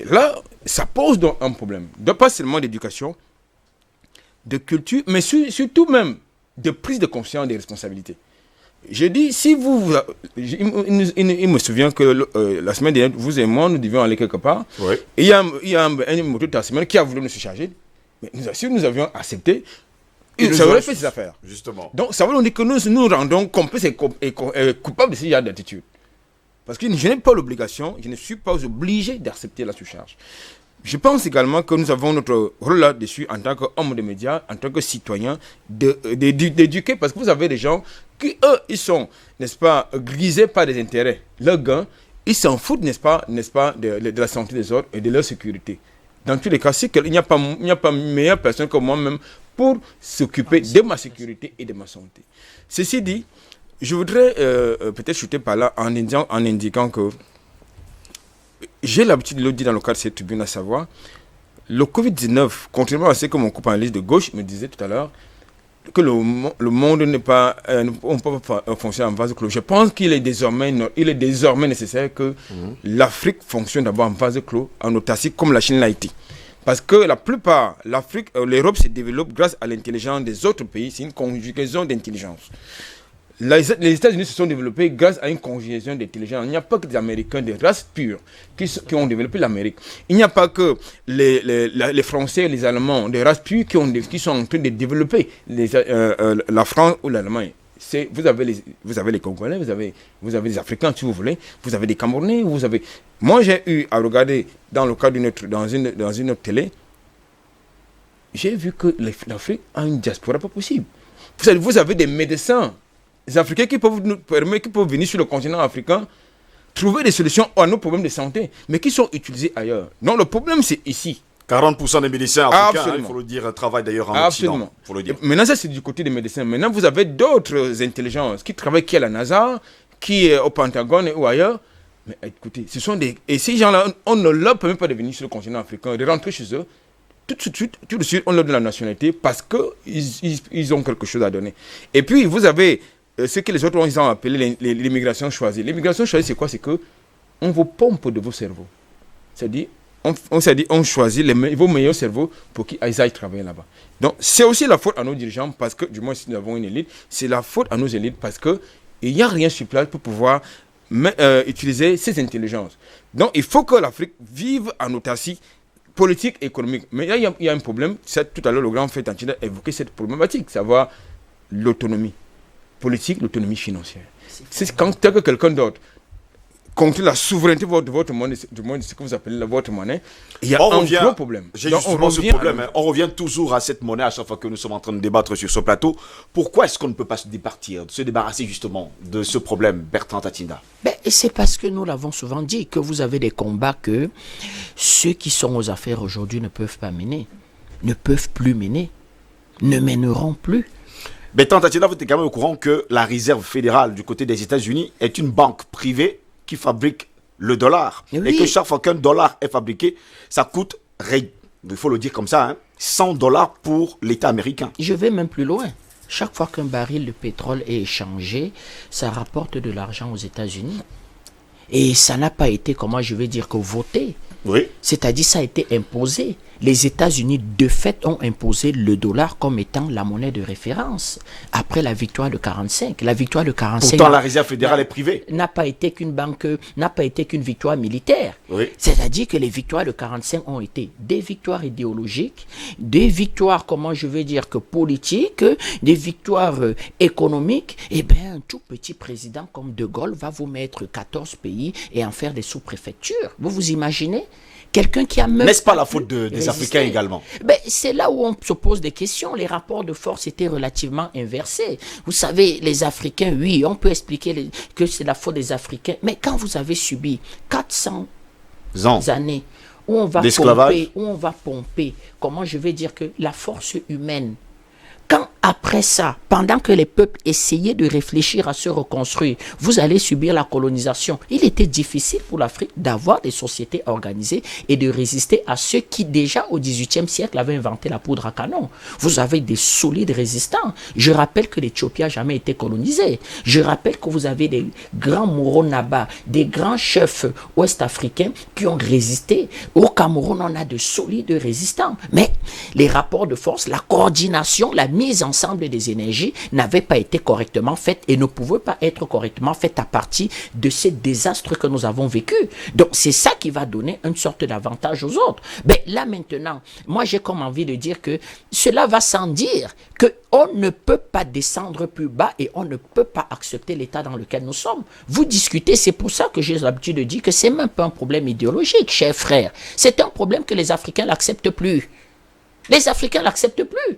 là, ça pose donc un problème. Donc, pas seulement d'éducation, de culture, mais surtout même de prise de conscience des responsabilités. Je dis, si il me souvient que la semaine dernière, vous et moi, nous devions aller quelque part. Oui. Et il y a un moto de la semaine qui a voulu nous surcharger. Mais si nous avions accepté, ça aurait fait ses affaires. Justement. Donc, ça veut dire que nous rendons complices et coupables de ce genre d'attitude. Parce que je n'ai pas l'obligation, je ne suis pas obligé d'accepter la surcharge. Je pense également que nous avons notre rôle là-dessus en tant qu'hommes de médias, en tant que citoyens, d'éduquer, parce que vous avez des gens qui, eux, ils sont, n'est-ce pas, grisés par des intérêts. Leurs gains, ils s'en foutent, n'est-ce pas, de la santé des autres et de leur sécurité. Dans tous les cas, il n'y a pas meilleure personne que moi-même pour s'occuper de ma sécurité et de ma santé. Ceci dit, je voudrais peut-être chuter par là en indiquant que j'ai l'habitude de le dire dans le cadre de cette tribune, à savoir, le Covid-19, contrairement à ce que mon co-panéliste de gauche me disait tout à l'heure, que le monde n'est pas, on peut pas fonctionner en vase clos. Je pense qu'il est désormais nécessaire que l'Afrique fonctionne d'abord en vase clos, en autarcie, comme la Chine l'a été. Parce que la plupart, l'Europe se développe grâce à l'intelligence des autres pays, c'est une conjugaison d'intelligence. Les États-Unis se sont développés grâce à une conjugaison d'intelligence. Il n'y a pas que des Américains de race pure qui ont développé l'Amérique. Il n'y a pas que les Français et les Allemands de race pure qui sont en train de développer la France ou l'Allemagne. Vous avez les Congolais, vous avez les Africains si vous voulez, vous avez des Camerounais, Moi j'ai eu à regarder dans le cadre dans une autre télé, j'ai vu que l'Afrique a une diaspora pas possible. Vous avez des médecins Africains qui peuvent venir sur le continent africain trouver des solutions à nos problèmes de santé, mais qui sont utilisés ailleurs. Non, le problème c'est ici. 40% des médecins africains, il faut le dire, travaillent d'ailleurs en Occident. Faut le dire. Maintenant, ça c'est du côté des médecins. Maintenant, vous avez d'autres intelligences qui travaillent, qui est à la NASA, qui est au Pentagone ou ailleurs. Mais écoutez, et ces gens-là, on ne leur permet pas de venir sur le continent africain, de rentrer chez eux. Tout de suite, on leur donne la nationalité parce qu'ils ont quelque chose à donner. Et puis, vous avez ce que les autres ont appelé l'immigration choisie. L'immigration choisie, c'est quoi? C'est qu'on vous pompe de vos cerveaux. C'est-à-dire, on choisit vos meilleurs cerveaux pour qu'ils aillent travailler là-bas. Donc, c'est aussi la faute à nos dirigeants, parce que, du moins, si nous avons une élite, c'est la faute à nos élites, parce qu'il n'y a rien sur place pour pouvoir utiliser ces intelligences. Donc, il faut que l'Afrique vive en autarcie politique et économique. Mais là, il y a un problème. Tout à l'heure, le grand fait Tantida a évoqué cette problématique, savoir l'autonomie politique, l'autonomie financière. C'est quand quelqu'un d'autre contre la souveraineté de votre monnaie, ce que vous appelez votre monnaie, il y a un gros problème. J'ai justement ce problème. On revient toujours à cette monnaie à chaque fois que nous sommes en train de débattre sur ce plateau. Pourquoi est-ce qu'on ne peut pas se débarrasser justement de ce problème, Bertrand Tatinda? C'est parce que nous l'avons souvent dit, que vous avez des combats que ceux qui sont aux affaires aujourd'hui ne peuvent pas mener, ne peuvent plus mener, ne mèneront plus. Bertrand Tatinda, vous êtes quand même au courant que la Réserve fédérale du côté des États-Unis est une banque privée qui fabrique le dollar. Oui. Et que chaque fois qu'un dollar est fabriqué, ça coûte, il faut le dire comme ça, $100 pour l'État américain. Je vais même plus loin. Chaque fois qu'un baril de pétrole est échangé, ça rapporte de l'argent aux États-Unis. Et ça n'a pas été, comment je vais dire, que voté. Oui. C'est-à-dire ça a été imposé. Les États-Unis, de fait, ont imposé le dollar comme étant la monnaie de référence après la victoire de 45. La victoire de 45. Pourtant, la Réserve fédérale est privée. N'a pas été qu'une victoire militaire. Oui. C'est-à-dire que les victoires de 45 ont été des victoires idéologiques, des victoires, comment je vais dire, que politiques, des victoires économiques. Eh bien, un tout petit président comme De Gaulle va vous mettre 14 pays et en faire des sous-préfectures. Vous vous imaginez? Quelqu'un qui a même... N'est-ce pas la faute des Africains également? C'est là où on se pose des questions. Les rapports de force étaient relativement inversés. Vous savez, les Africains, oui, on peut expliquer que c'est la faute des Africains. Mais quand vous avez subi 400 années où on va pomper, comment je vais dire que la force humaine, quand Après ça, pendant que les peuples essayaient de réfléchir à se reconstruire, vous allez subir la colonisation. Il était difficile pour l'Afrique d'avoir des sociétés organisées et de résister à ceux qui déjà au XVIIIe siècle avaient inventé la poudre à canon. Vous avez des solides résistants. Je rappelle que l'Éthiopie n'a jamais été colonisée. Je rappelle que vous avez des grands Moronaba, des grands chefs ouest-africains qui ont résisté. Au Cameroun, on a de solides résistants. Mais les rapports de force, la coordination, la mise ensemble des énergies n'avaient pas été correctement faites et ne pouvaient pas être correctement faites à partir de ces désastres que nous avons vécus. Donc c'est ça qui va donner une sorte d'avantage aux autres. Ben, là maintenant, moi j'ai comme envie de dire que cela va sans dire qu'on ne peut pas descendre plus bas et on ne peut pas accepter l'état dans lequel nous sommes. Vous discutez, c'est pour ça que j'ai l'habitude de dire que c'est même pas un problème idéologique, chers frères. C'est un problème que les Africains n'acceptent plus. Les Africains n'acceptent plus.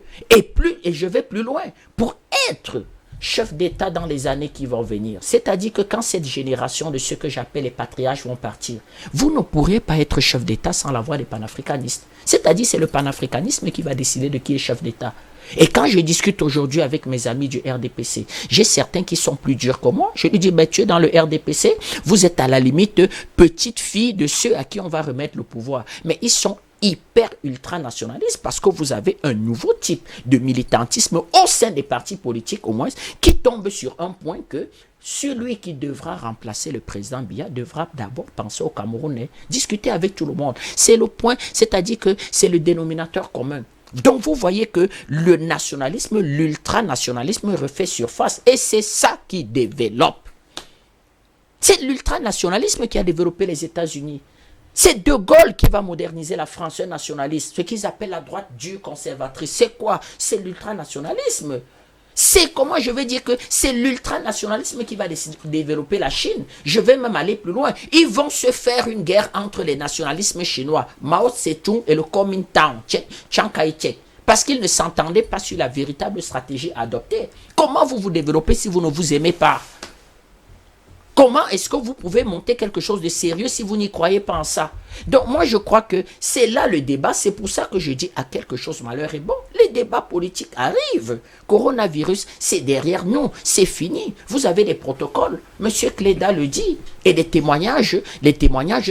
Et je vais plus loin. Pour être chef d'État dans les années qui vont venir, c'est-à-dire que quand cette génération de ceux que j'appelle les patriarches vont partir, vous ne pourrez pas être chef d'État sans la voix des panafricanistes. C'est-à-dire c'est le panafricanisme qui va décider de qui est chef d'État. Et quand je discute aujourd'hui avec mes amis du RDPC, j'ai certains qui sont plus durs que moi. Je lui dis, ben, tu es dans le RDPC, vous êtes à la limite petite fille de ceux à qui on va remettre le pouvoir. Mais ils sont hyper ultranationalistes parce que vous avez un nouveau type de militantisme au sein des partis politiques au moins qui tombe sur un point que celui qui devra remplacer le président Biya devra d'abord penser aux Camerounais, discuter avec tout le monde. C'est le point, c'est-à-dire que c'est le dénominateur commun. Donc vous voyez que le nationalisme, l'ultranationalisme refait surface et c'est ça qui développe. C'est l'ultranationalisme qui a développé les États-Unis. C'est De Gaulle qui va moderniser la France, un nationaliste. Ce qu'ils appellent la droite dure conservatrice. C'est quoi? C'est l'ultranationalisme. C'est comment je vais dire que c'est l'ultranationalisme qui va développer la Chine. Je vais même aller plus loin. Ils vont se faire une guerre entre les nationalismes chinois, Mao Tse-tung et le Kuomintang, Chiang Kai-shek. Parce qu'ils ne s'entendaient pas sur la véritable stratégie à adopter. Comment vous vous développez si vous ne vous aimez pas? Comment est-ce que vous pouvez monter quelque chose de sérieux si vous n'y croyez pas en ça? Donc moi je crois que c'est là le débat, c'est pour ça que je dis à quelque chose malheur est bon. Les débats politiques arrivent. Coronavirus, c'est derrière nous, c'est fini. Vous avez des protocoles, Monsieur Cléda le dit, et les témoignages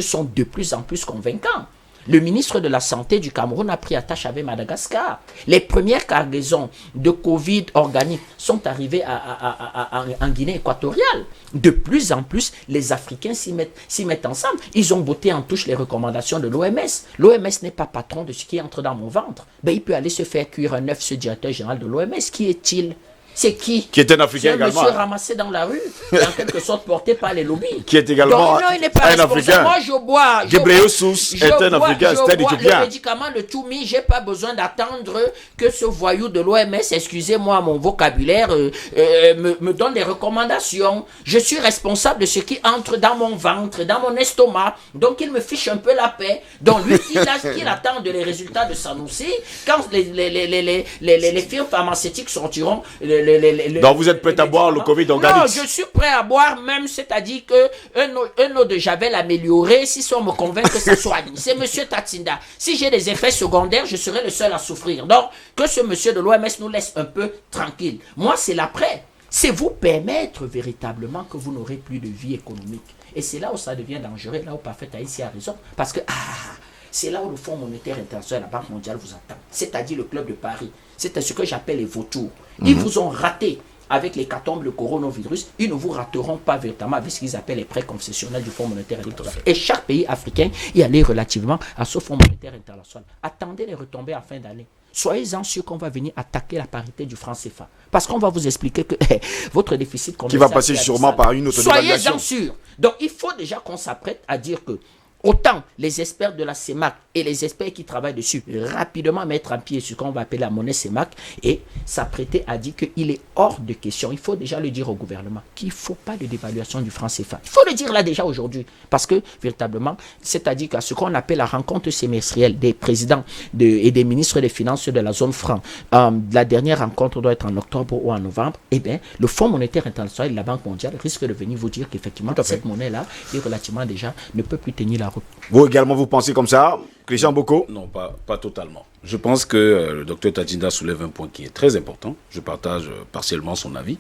sont de plus en plus convaincants. Le ministre de la Santé du Cameroun a pris attache avec Madagascar. Les premières cargaisons de Covid organique sont arrivées en Guinée équatoriale. De plus en plus, les Africains s'y mettent ensemble. Ils ont botté en touche les recommandations de l'OMS. L'OMS n'est pas patron de ce qui entre dans mon ventre. Ben, il peut aller se faire cuire un œuf, ce directeur général de l'OMS. Qui est-il? C'est qui? Qui est un Africain également. C'est un monsieur ramassé dans la rue, en quelque sorte porté par les lobbies. Qui est également il n'est pas un Africain. Moi, je bois. Gebreyesus est un Africain, c'est un Éthiopien. Le médicament, le Toumi, j'ai pas besoin d'attendre que ce voyou de l'OMS, excusez-moi mon vocabulaire, me donne des recommandations. Je suis responsable de ce qui entre dans mon ventre, dans mon estomac. Donc, il me fiche un peu la paix. Donc, lui, il attend les résultats de Sanoussi. Quand les firmes pharmaceutiques sortiront... Donc vous êtes prêt à boire le Covid organique? Non, je suis prêt à boire même, c'est-à-dire qu'un eau de Javel amélioré, si on me convainc que ça soigne. C'est monsieur Tatsinda. Si j'ai des effets secondaires, je serai le seul à souffrir. Donc, que ce monsieur de l'OMS nous laisse un peu tranquille. Moi, c'est l'après. C'est vous permettre véritablement que vous n'aurez plus de vie économique. Et c'est là où ça devient dangereux, là où Parfait Haïti a raison. Parce que, c'est là où le Fonds monétaire international, la Banque mondiale vous attend. C'est-à-dire le Club de Paris. C'est ce que j'appelle les vautours. Ils vous ont raté avec l'hécatombe, le coronavirus. Ils ne vous rateront pas véritablement avec ce qu'ils appellent les prêts concessionnels du Fonds monétaire international. Et chaque pays africain y allait relativement à ce Fonds monétaire international. Attendez les retombées en fin d'année. Soyez-en sûrs qu'on va venir attaquer la parité du franc CFA. Parce qu'on va vous expliquer que votre déficit commercial... Qui va passer sûrement par une autre dévaluation. Soyez-en sûrs. Donc il faut déjà qu'on s'apprête à dire que autant les experts de la CEMAC et les experts qui travaillent dessus rapidement mettre un pied sur ce qu'on va appeler la monnaie CEMAC et s'apprêter à dire qu'il est hors de question. Il faut déjà le dire au gouvernement qu'il ne faut pas de dévaluation du franc CFA. Il faut le dire là déjà aujourd'hui parce que véritablement, c'est-à-dire qu'à ce qu'on appelle la rencontre semestrielle des présidents et des ministres des Finances de la zone franc, la dernière rencontre doit être en octobre ou en novembre, eh bien, le Fonds monétaire international et la Banque mondiale risquent de venir vous dire qu'effectivement, cette monnaie-là est relativement déjà ne peut plus tenir la route. Vous également, vous pensez comme ça, Christian Boko? Non, pas totalement. Je pense que le docteur Tadjinda soulève un point qui est très important. Je partage partiellement son avis.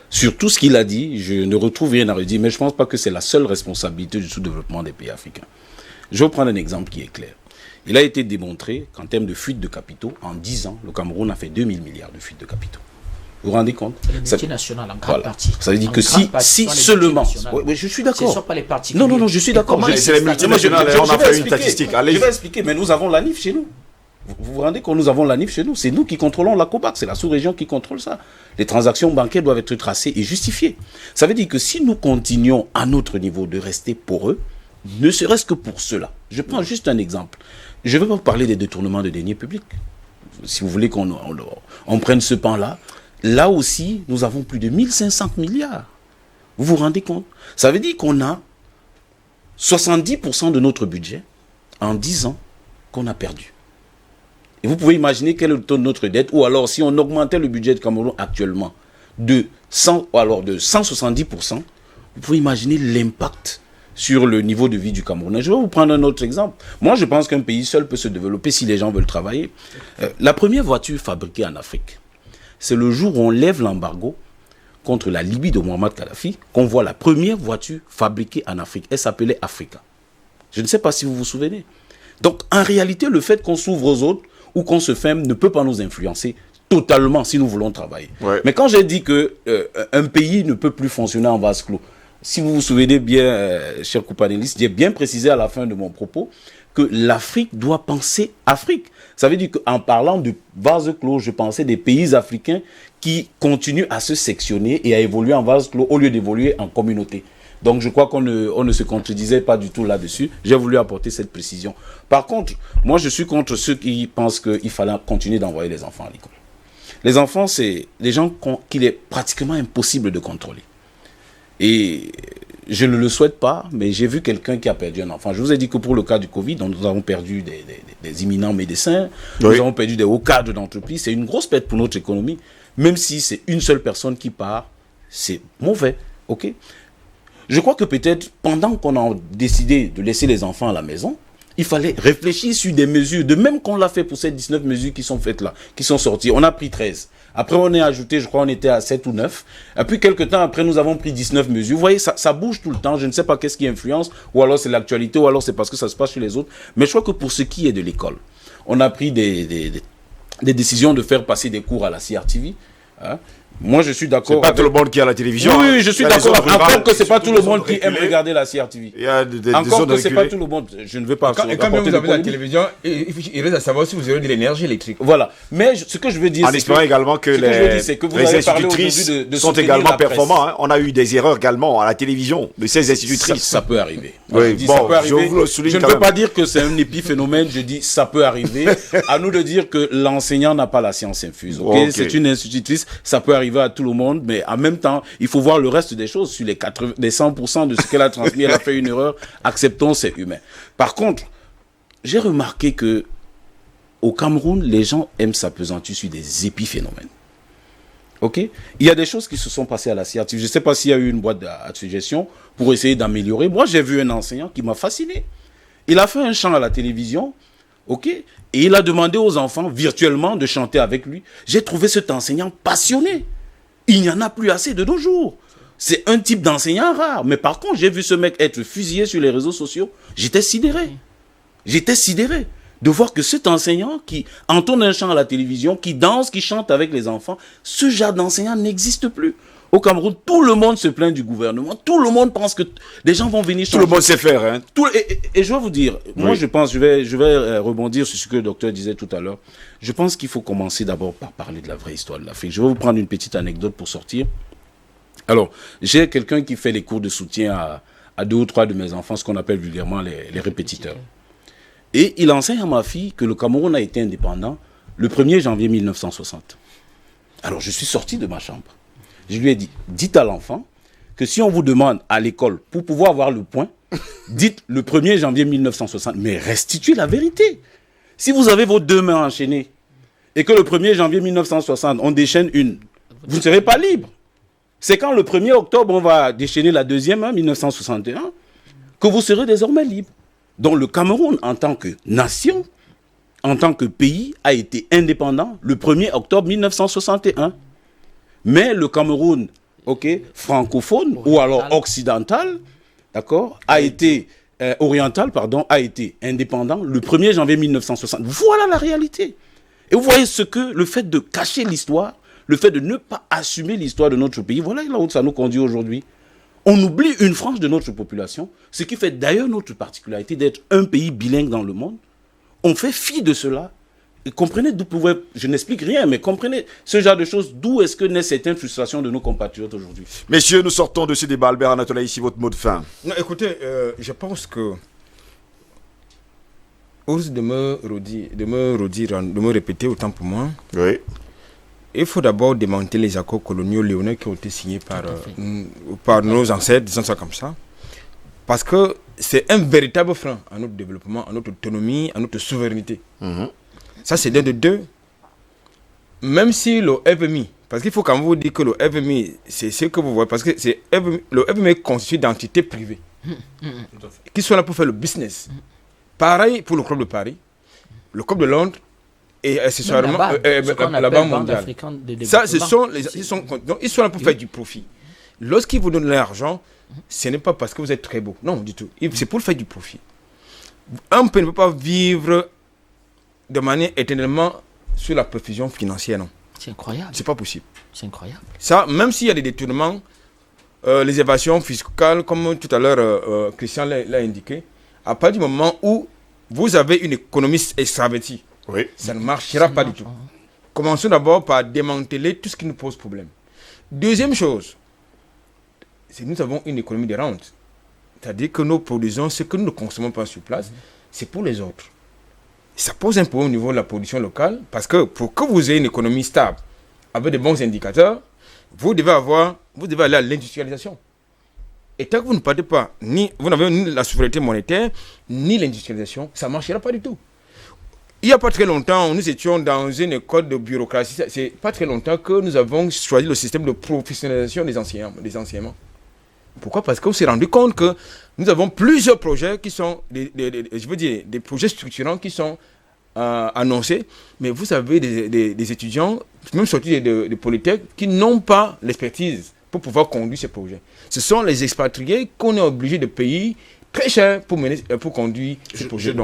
Sur tout ce qu'il a dit, je ne retrouve rien à redire, mais je ne pense pas que c'est la seule responsabilité du sous-développement des pays africains. Je vais vous prendre un exemple qui est clair. Il a été démontré qu'en termes de fuite de capitaux, en 10 ans, le Cameroun a fait 2000 milliards de fuites de capitaux. Vous vous rendez compte? Les multinationales en grande partie. Ça veut dire que si seulement... Oui, je suis d'accord. Ce ne sont pas les particuliers. Non, je suis d'accord. C'est les multinationales, on a fait une statistique. Je vais expliquer, mais nous avons l'ANIF chez nous. Vous vous rendez compte, nous avons l'ANIF chez nous. C'est nous qui contrôlons la COBAC, c'est la sous-région qui contrôle ça. Les transactions bancaires doivent être tracées et justifiées. Ça veut dire que si nous continuons à notre niveau de rester poreux, ne serait-ce que pour cela. Je prends juste un exemple. Je ne vais pas vous parler des détournements de deniers publics. Si vous voulez qu'on prenne ce pan-là, là aussi, nous avons plus de 1500 milliards. Vous vous rendez compte? Ça veut dire qu'on a 70% de notre budget en 10 ans qu'on a perdu. Et vous pouvez imaginer quel est le taux de notre dette, ou alors si on augmentait le budget de Cameroun actuellement de 170%, vous pouvez imaginer l'impact sur le niveau de vie du Cameroun. Je vais vous prendre un autre exemple. Moi, je pense qu'un pays seul peut se développer si les gens veulent travailler. La première voiture fabriquée en Afrique, c'est le jour où on lève l'embargo contre la Libye de Muammar Kadhafi, qu'on voit la première voiture fabriquée en Afrique. Elle s'appelait Africa. Je ne sais pas si vous vous souvenez. Donc, en réalité, le fait qu'on s'ouvre aux autres ou qu'on se ferme ne peut pas nous influencer totalement si nous voulons travailler. Ouais. Mais quand j'ai dit qu'un pays ne peut plus fonctionner en vase clos, si vous vous souvenez bien, chers companélistes, j'ai bien précisé à la fin de mon propos que l'Afrique doit penser Afrique. Ça veut dire qu'en parlant de vase clos, je pensais des pays africains qui continuent à se sectionner et à évoluer en vase clos au lieu d'évoluer en communauté. Donc je crois qu'on ne se contredisait pas du tout là-dessus. J'ai voulu apporter cette précision. Par contre, moi je suis contre ceux qui pensent qu'il fallait continuer d'envoyer les enfants à l'école. Les enfants, c'est des gens qu'il est pratiquement impossible de contrôler. Et je ne le souhaite pas, mais j'ai vu quelqu'un qui a perdu un enfant. Je vous ai dit que pour le cas du Covid, nous avons perdu des imminents médecins, nous avons perdu des hauts cadres d'entreprise. C'est une grosse perte pour notre économie. Même si c'est une seule personne qui part, c'est mauvais. Ok? Je crois que peut-être, pendant qu'on a décidé de laisser les enfants à la maison, il fallait réfléchir sur des mesures, de même qu'on l'a fait pour ces 19 mesures qui sont faites là, qui sont sorties. On a pris 13. Après, on est ajouté, je crois, on était à 7 ou 9. Et puis, quelques temps après, nous avons pris 19 mesures. Vous voyez, ça bouge tout le temps. Je ne sais pas qu'est-ce qui influence, ou alors c'est l'actualité, ou alors c'est parce que ça se passe chez les autres. Mais je crois que pour ce qui est de l'école, on a pris des décisions de faire passer des cours à la CRTV. Hein. Moi, je suis d'accord. C'est pas tout le monde qui a la télévision. Oui, je suis d'accord. Encore que c'est pas tout le monde qui aime regarder la CRTV. Il y a des encore zones que c'est pas tout le monde. Je ne veux pas. Et quand même vous avez la télévision, il reste à savoir si vous avez de l'énergie électrique. Voilà. Mais ce que je veux dire, en espérant également que les institutrices sont également performants. On a eu des erreurs également à la télévision de ces institutrices. Ça peut arriver. Oui, bon, je vous le souligne. Je ne veux pas dire que c'est un épiphénomène. Je dis ça peut arriver. À nous de dire que l'enseignant n'a pas la science infuse. C'est une institutrice. Ça peut arriver à tout le monde. Mais en même temps, il faut voir le reste des choses. Sur les 100% de ce qu'elle a transmis, elle a fait une erreur. Acceptons, c'est humain. Par contre, j'ai remarqué que au Cameroun, les gens aiment s'apesantir sur des épiphénomènes. Ok? Il y a des choses qui se sont passées à la CRTV. Je ne sais pas s'il y a eu une boîte à suggestions pour essayer d'améliorer. Moi, j'ai vu un enseignant qui m'a fasciné. Il a fait un chant à la télévision. Ok? Et il a demandé aux enfants virtuellement de chanter avec lui. J'ai trouvé cet enseignant passionné. Il n'y en a plus assez de nos jours. C'est un type d'enseignant rare. Mais par contre, j'ai vu ce mec être fusillé sur les réseaux sociaux. J'étais sidéré. J'étais sidéré de voir que cet enseignant qui entonne un chant à la télévision, qui danse, qui chante avec les enfants, ce genre d'enseignant n'existe plus. Au Cameroun, tout le monde se plaint du gouvernement. Tout le monde pense que des gens vont venir changer. Tout le monde sait faire. Hein. Et je vais vous dire, moi je pense, je vais rebondir sur ce que le docteur disait tout à l'heure. Je pense qu'il faut commencer d'abord par parler de la vraie histoire de l'Afrique. Je vais vous prendre une petite anecdote pour sortir. Alors, j'ai quelqu'un qui fait les cours de soutien à 2 ou 3 de mes enfants, ce qu'on appelle vulgairement les répétiteurs. Et il enseigne à ma fille que le Cameroun a été indépendant le 1er janvier 1960. Alors, je suis sorti de ma chambre. Je lui ai dit, dites à l'enfant que si on vous demande à l'école, pour pouvoir avoir le point, dites le 1er janvier 1960, mais restituez la vérité. Si vous avez vos 2 mains enchaînées et que le 1er janvier 1960, on déchaîne une, vous ne serez pas libre. C'est quand le 1er octobre, on va déchaîner la deuxième main, 1961, que vous serez désormais libre. Donc le Cameroun, en tant que nation, en tant que pays, a été indépendant le 1er octobre 1961. Mais le Cameroun, francophone ou alors occidental, d'accord, oriental, a été indépendant le 1er janvier 1960. Voilà la réalité. Et vous voyez le fait de cacher l'histoire, le fait de ne pas assumer l'histoire de notre pays, voilà là où ça nous conduit aujourd'hui. On oublie une frange de notre population, ce qui fait d'ailleurs notre particularité d'être un pays bilingue dans le monde. On fait fi de cela. Et comprenez d'où je n'explique rien, mais comprenez ce genre de choses, d'où est-ce que naît certaines frustrations de nos compatriotes aujourd'hui. Messieurs, nous sortons de ce débat. Albert Anatola, ici votre mot de fin. Non, écoutez, je pense que ose de me répéter autant pour moi. Oui. Il faut d'abord démanteler les accords coloniaux lyonnais qui ont été signés par nos ancêtres, disons ça comme ça. Parce que c'est un véritable frein à notre développement, à notre autonomie, à notre souveraineté. Ça, c'est d'un de deux. Même si le FMI, parce qu'il faut quand même vous dire que le FMI, c'est ce que vous voyez, parce que le FMI est constitué d'entités privées qui sont là pour faire le business. Pareil pour le Club de Paris, le Club de Londres, et accessoirement la Banque mondiale. Ça, ils sont là pour faire du profit. Lorsqu'ils vous donnent l'argent, ce n'est pas parce que vous êtes très beau. Non, du tout. C'est pour faire du profit. Un pays ne peut pas vivre de manière éternellement sur la profusion financière, non. C'est incroyable. C'est pas possible. C'est incroyable. Ça, même s'il y a des détournements, les évasions fiscales, comme tout à l'heure Christian l'a indiqué, à partir du moment où vous avez une économie extravertie, oui, ça ne marchera pas du tout. Commençons d'abord par démanteler tout ce qui nous pose problème. Deuxième chose, c'est que nous avons une économie de rente. C'est-à-dire que nous produisons ce que nous ne consommons pas sur place, c'est pour les autres. Ça pose un problème au niveau de la production locale, parce que pour que vous ayez une économie stable, avec de bons indicateurs, vous devez aller à l'industrialisation. Et tant que vous ne partez pas, vous n'avez ni la souveraineté monétaire, ni l'industrialisation, ça ne marchera pas du tout. Il n'y a pas très longtemps, nous étions dans une école de bureaucratie. C'est pas très longtemps que nous avons choisi le système de professionnalisation des enseignements. Pourquoi? Parce qu'on s'est rendu compte que nous avons plusieurs projets qui sont, des projets structurants qui sont annoncés, mais vous avez des étudiants, même sortis de Polytech, qui n'ont pas l'expertise pour pouvoir conduire ces projets. Ce sont les expatriés qu'on est obligé de payer très cher pour conduire ce projet. Je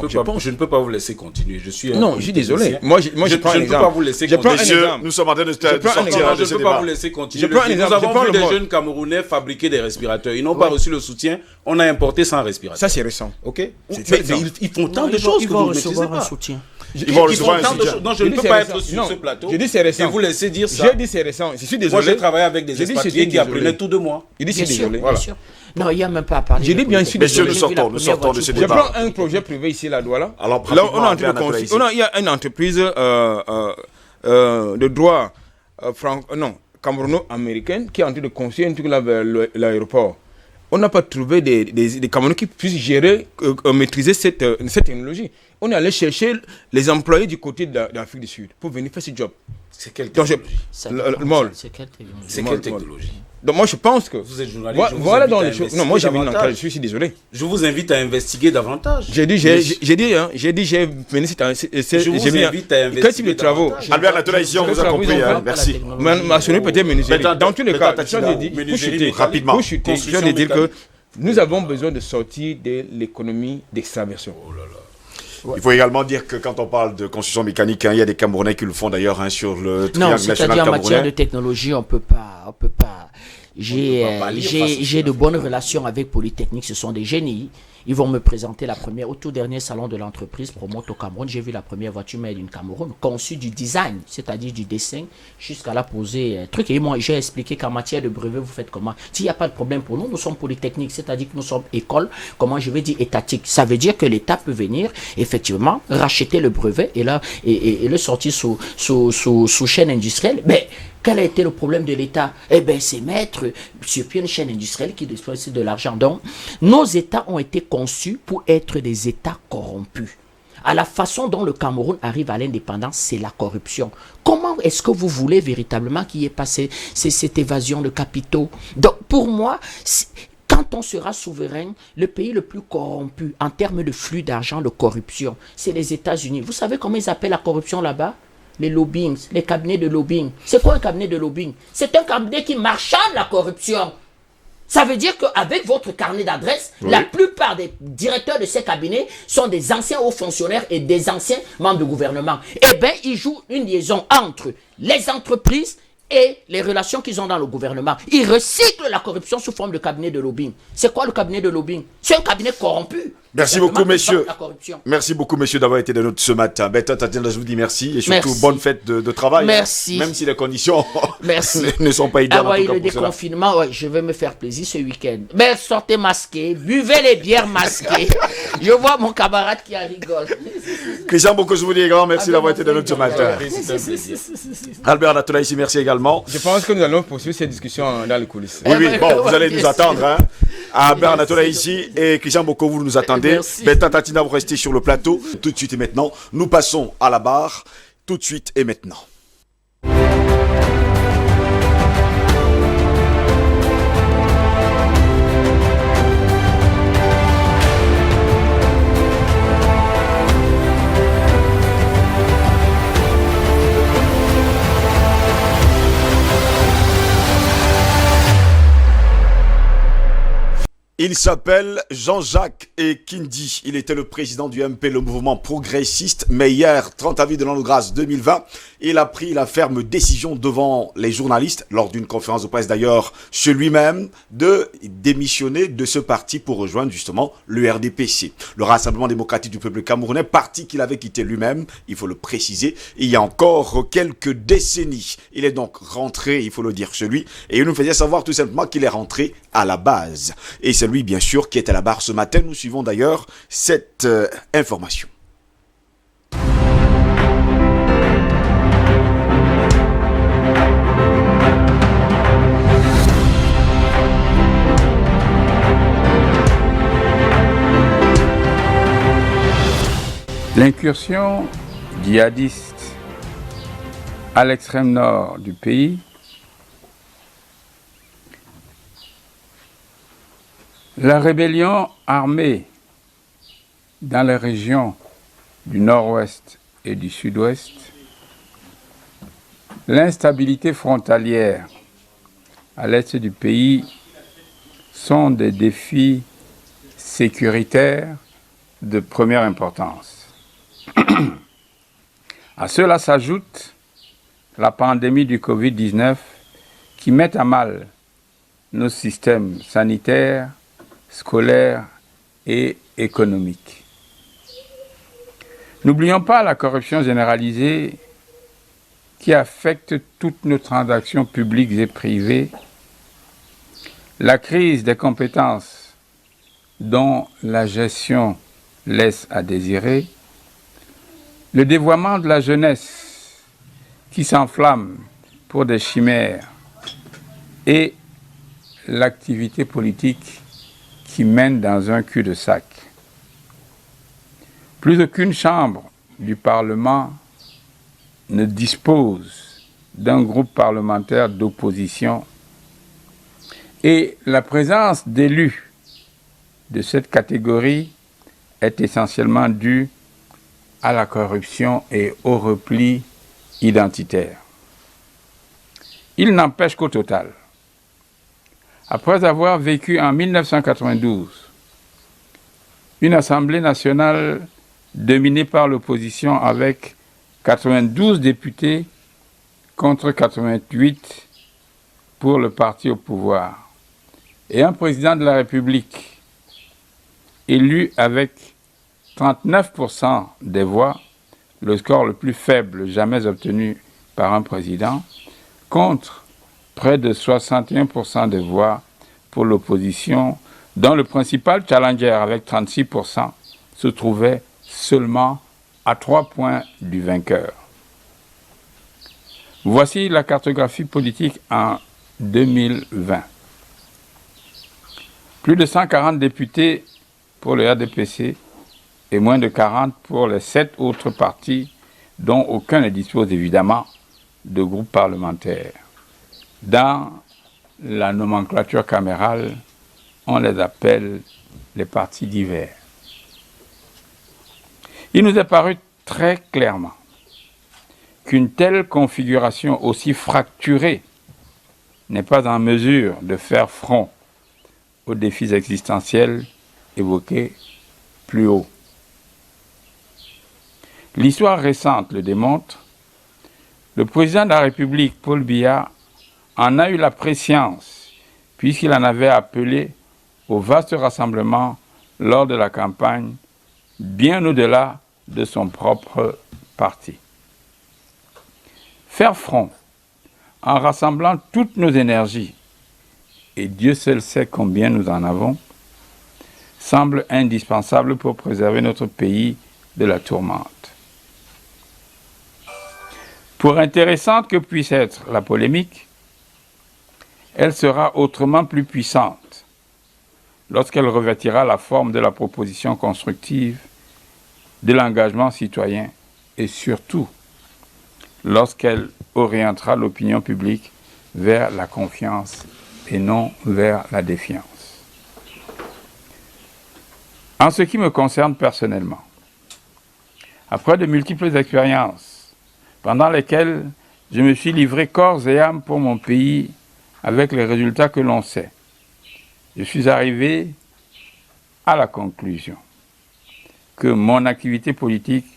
ne peux pas vous laisser continuer. Je suis désolé. Moi, je prends un exemple. Je ne peux pas vous laisser continuer. Messieurs, nous sommes en train de sortir de ce débat. Je ne peux pas vous laisser continuer. Nous avons vu des jeunes Camerounais fabriquer des respirateurs. Ils n'ont pas reçu le soutien. On a importé sans respirateur. Ça, c'est récent. Ok. Mais ils font tant de choses que vous ne maîtrisez pas. Ils vont recevoir un soutien. Non, je ne peux pas être sur ce plateau. Je dis c'est récent. Et vous laissez dire ça. J'ai dit c'est récent. Je suis désolé. Moi, j'ai travaillé avec des expatriés qui apprenaient tout de moi. Je dis c'est désolé. Bien sûr. Non, il n'y a même pas à parler. Je dis bien sûr. Messieurs, nous sortons de ce débat. Je prends un projet privé ici, là, Douala. Alors, là, il y a une entreprise de droit camerouno-américaine qui est en train de construire un truc là vers l'aéroport. On n'a pas trouvé des Camerounais qui puissent gérer, maîtriser cette technologie. On est allé chercher les employés du côté de l'Afrique du Sud pour venir faire ce job. C'est quelle technologie? C'est quelle technologie? Donc moi je pense que... Vous êtes journaliste, voilà dans les choses. Non, moi j'ai mis une enquête, je suis désolé. Je vous invite à investiguer davantage. J'ai mené Je vous invite à investiguer. Quel type de travaux? Albert Natola, ici, on vous a compris. Merci. Mentionner peut-être menuiserie. Dans tous les cas, rapidement. Pour chuter, je viens de dire que nous avons besoin de sortir de l'économie d'extraversion. Oh là là. Il faut également dire que quand on parle de construction mécanique, il y a des Camerounais qui le font d'ailleurs sur le triangle national camerounais. C'est-à-dire en matière de technologie, on peut pas. J'ai de bonnes relations avec Polytechnique, ce sont des génies. Ils vont me présenter la première, au tout dernier salon de l'entreprise Promote au Cameroun. J'ai vu la première voiture made in Cameroun, conçue du design, c'est-à-dire du dessin, jusqu'à la poser truc. Et moi, j'ai expliqué qu'en matière de brevet, vous faites comment? S'il n'y a pas de problème pour nous, nous sommes Polytechnique, c'est-à-dire que nous sommes école, comment je vais dire étatique. Ça veut dire que l'État peut venir, effectivement, racheter le brevet et le sortir sous chaîne industrielle. Mais quel a été le problème de l'État? Eh bien, c'est mettre sur pied une chaîne industrielle qui dispose de l'argent. Donc, nos États ont été conçus pour être des États corrompus. À la façon dont le Cameroun arrive à l'indépendance, c'est la corruption. Comment est-ce que vous voulez véritablement qu'il y ait passé cette évasion de capitaux? Donc, pour moi, Quand on sera souverain, le pays le plus corrompu en termes de flux d'argent, de corruption, c'est les États-Unis. Vous savez comment ils appellent la corruption là-bas? Les lobbying, les cabinets de lobbying. C'est quoi un cabinet de lobbying? C'est un cabinet qui marchande la corruption. Ça veut dire qu'avec votre carnet d'adresse, la plupart des directeurs de ces cabinets sont des anciens hauts fonctionnaires et des anciens membres du gouvernement. Eh bien, ils jouent une liaison entre les entreprises et les relations qu'ils ont dans le gouvernement. Ils recyclent la corruption sous forme de cabinet de lobbying. C'est quoi le cabinet de lobbying? C'est un cabinet corrompu. Merci beaucoup, messieurs. Merci beaucoup, messieurs, d'avoir été de notre ce matin. Tatiana, je vous dis merci et surtout bonne fête de travail. Merci. Même si les conditions merci. ne sont pas idéales. Ah ouais, le déconfinement, ouais, je vais me faire plaisir ce week-end. Mais sortez masqués, buvez les bières masquées. Je vois mon camarade qui en rigole. Christian Boko, je vous dis grand merci d'avoir été de notre ce matin. Albert Natola ici, merci également. Je pense que nous allons poursuivre cette discussion dans les coulisses. Oui, bon, vous allez nous attendre. Hein. Albert Natola ici et Christian Boko, vous nous attendez. Beta Tatina, vous restez sur le plateau. Tout de suite et maintenant, nous passons à la barre. Tout de suite et maintenant. Il s'appelle Jean-Jacques Ekindi. Il était le président du MP, le mouvement progressiste. Mais hier, 30 avril de l'an de grâce 2020, il a pris la ferme décision devant les journalistes, lors d'une conférence de presse d'ailleurs, chez lui-même, de démissionner de ce parti pour rejoindre justement le RDPC, le Rassemblement démocratique du peuple camerounais, parti qu'il avait quitté lui-même, il faut le préciser, il y a encore quelques décennies. Il est donc rentré, il faut le dire, chez lui, et il nous faisait savoir tout simplement qu'il est rentré à la base. Et c'est lui, bien sûr, qui est à la barre ce matin. Nous suivons d'ailleurs cette information. L'incursion djihadiste à l'extrême nord du pays la rébellion armée dans les régions du nord-ouest et du sud-ouest, l'instabilité frontalière à l'est du pays sont des défis sécuritaires de première importance. À cela s'ajoute la pandémie du Covid-19 qui met à mal nos systèmes sanitaires, scolaires et économiques. N'oublions pas la corruption généralisée qui affecte toutes nos transactions publiques et privées, la crise des compétences dont la gestion laisse à désirer, le dévoiement de la jeunesse qui s'enflamme pour des chimères et l'activité politique qui mène dans un cul-de-sac. Plus aucune chambre du Parlement ne dispose d'un groupe parlementaire d'opposition et la présence d'élus de cette catégorie est essentiellement due à la corruption et au repli identitaire. Il n'empêche qu'au total, après avoir vécu en 1992 une Assemblée nationale dominée par l'opposition avec 92 députés contre 88 pour le parti au pouvoir, et un président de la République élu avec 39% des voix, le score le plus faible jamais obtenu par un président, contre près de 61% des voix pour l'opposition, dont le principal challenger, avec 36%, se trouvait seulement à 3 points du vainqueur. Voici la cartographie politique en 2020. Plus de 140 députés pour le RDPC et moins de 40 pour les 7 autres partis, dont aucun ne dispose évidemment de groupe parlementaire. Dans la nomenclature camérale, on les appelle les partis divers. Il nous est paru très clairement qu'une telle configuration aussi fracturée n'est pas en mesure de faire front aux défis existentiels évoqués plus haut. L'histoire récente le démontre. Le président de la République, Paul Biya, en a eu la prescience, puisqu'il en avait appelé au vaste rassemblement lors de la campagne, bien au-delà de son propre parti. Faire front en rassemblant toutes nos énergies, et Dieu seul sait combien nous en avons, semble indispensable pour préserver notre pays de la tourmente. Pour intéressante que puisse être la polémique, elle sera autrement plus puissante lorsqu'elle revêtira la forme de la proposition constructive, de l'engagement citoyen et surtout lorsqu'elle orientera l'opinion publique vers la confiance et non vers la défiance. En ce qui me concerne personnellement, après de multiples expériences pendant lesquelles je me suis livré corps et âme pour mon pays avec les résultats que l'on sait, je suis arrivé à la conclusion que mon activité politique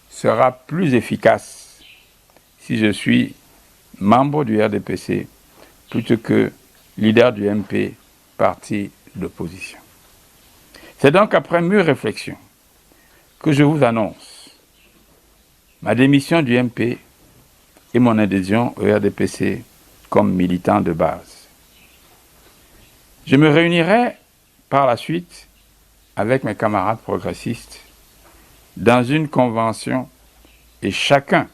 sera plus efficace si je suis membre du RDPC plutôt que leader du MP, parti d'opposition. C'est donc après mûre réflexion que je vous annonce ma démission du MP et mon adhésion au RDPC comme militant de base. Je me réunirai par la suite avec mes camarades progressistes dans une convention et chacun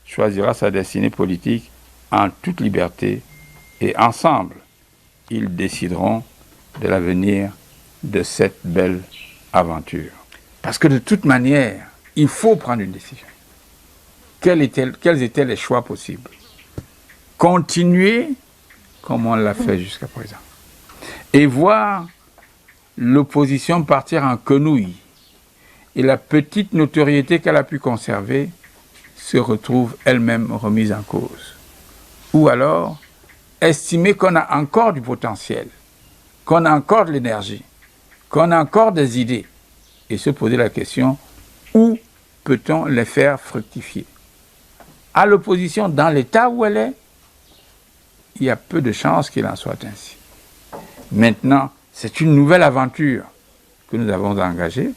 choisira sa destinée politique en toute liberté et ensemble, ils décideront de l'avenir de cette belle aventure. Parce que de toute manière, il faut prendre une décision. Quels étaient les choix possibles? Continuer comme on l'a fait jusqu'à présent et voir l'opposition partir en quenouille et la petite notoriété qu'elle a pu conserver se retrouve elle-même remise en cause. Ou alors, estimer qu'on a encore du potentiel, qu'on a encore de l'énergie, qu'on a encore des idées et se poser la question, où peut-on les faire fructifier? À l'opposition, dans l'état où elle est, il y a peu de chances qu'il en soit ainsi. Maintenant, c'est une nouvelle aventure que nous avons engagée.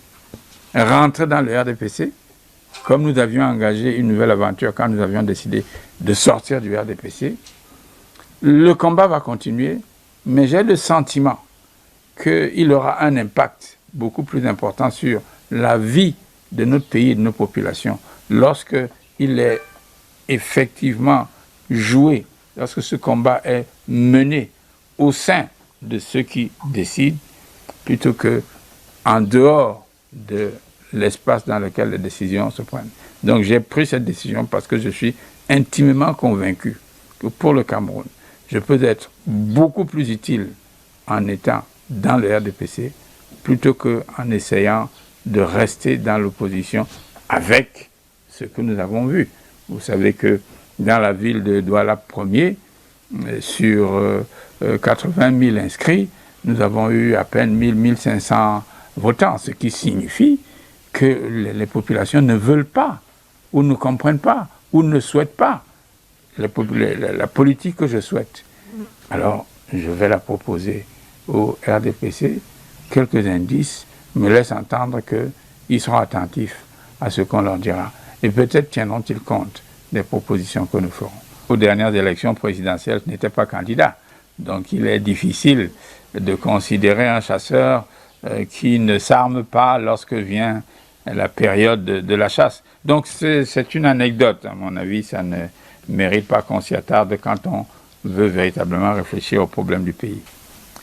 Rentrer dans le RDPC, comme nous avions engagé une nouvelle aventure quand nous avions décidé de sortir du RDPC. Le combat va continuer, mais j'ai le sentiment qu'il aura un impact beaucoup plus important sur la vie de notre pays et de nos populations lorsque il est effectivement joué, lorsque ce combat est mené au sein de ceux qui décident, plutôt que en dehors de l'espace dans lequel les décisions se prennent. Donc j'ai pris cette décision parce que je suis intimement convaincu que pour le Cameroun, je peux être beaucoup plus utile en étant dans le RDPC plutôt qu'en essayant de rester dans l'opposition avec ce que nous avons vu. Vous savez que dans la ville de Douala Ier, sur 80 000 inscrits, nous avons eu à peine 1500 votants, ce qui signifie que les populations ne veulent pas, ou ne comprennent pas, ou ne souhaitent pas la politique que je souhaite. Alors, je vais la proposer au RDPC. Quelques indices me laissent entendre qu'ils seront attentifs à ce qu'on leur dira. Et peut-être tiendront-ils compte des propositions que nous ferons. Aux dernières élections présidentielles, je n'étais pas candidat. Donc il est difficile de considérer un chasseur qui ne s'arme pas lorsque vient la période de la chasse. Donc c'est une anecdote. À mon avis, ça ne mérite pas qu'on s'y attarde quand on veut véritablement réfléchir aux problèmes du pays.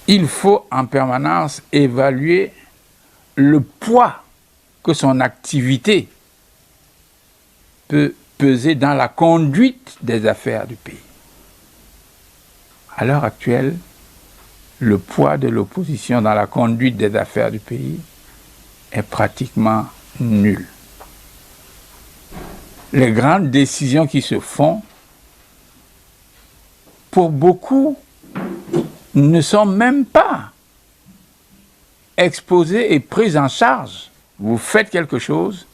Il faut en permanence évaluer le poids que son activité peut peser dans la conduite des affaires du pays. À l'heure actuelle, le poids de l'opposition dans la conduite des affaires du pays est pratiquement nul. Les grandes décisions qui se font, pour beaucoup, ne sont même pas exposées et prises en charge. Vous faites quelque chose,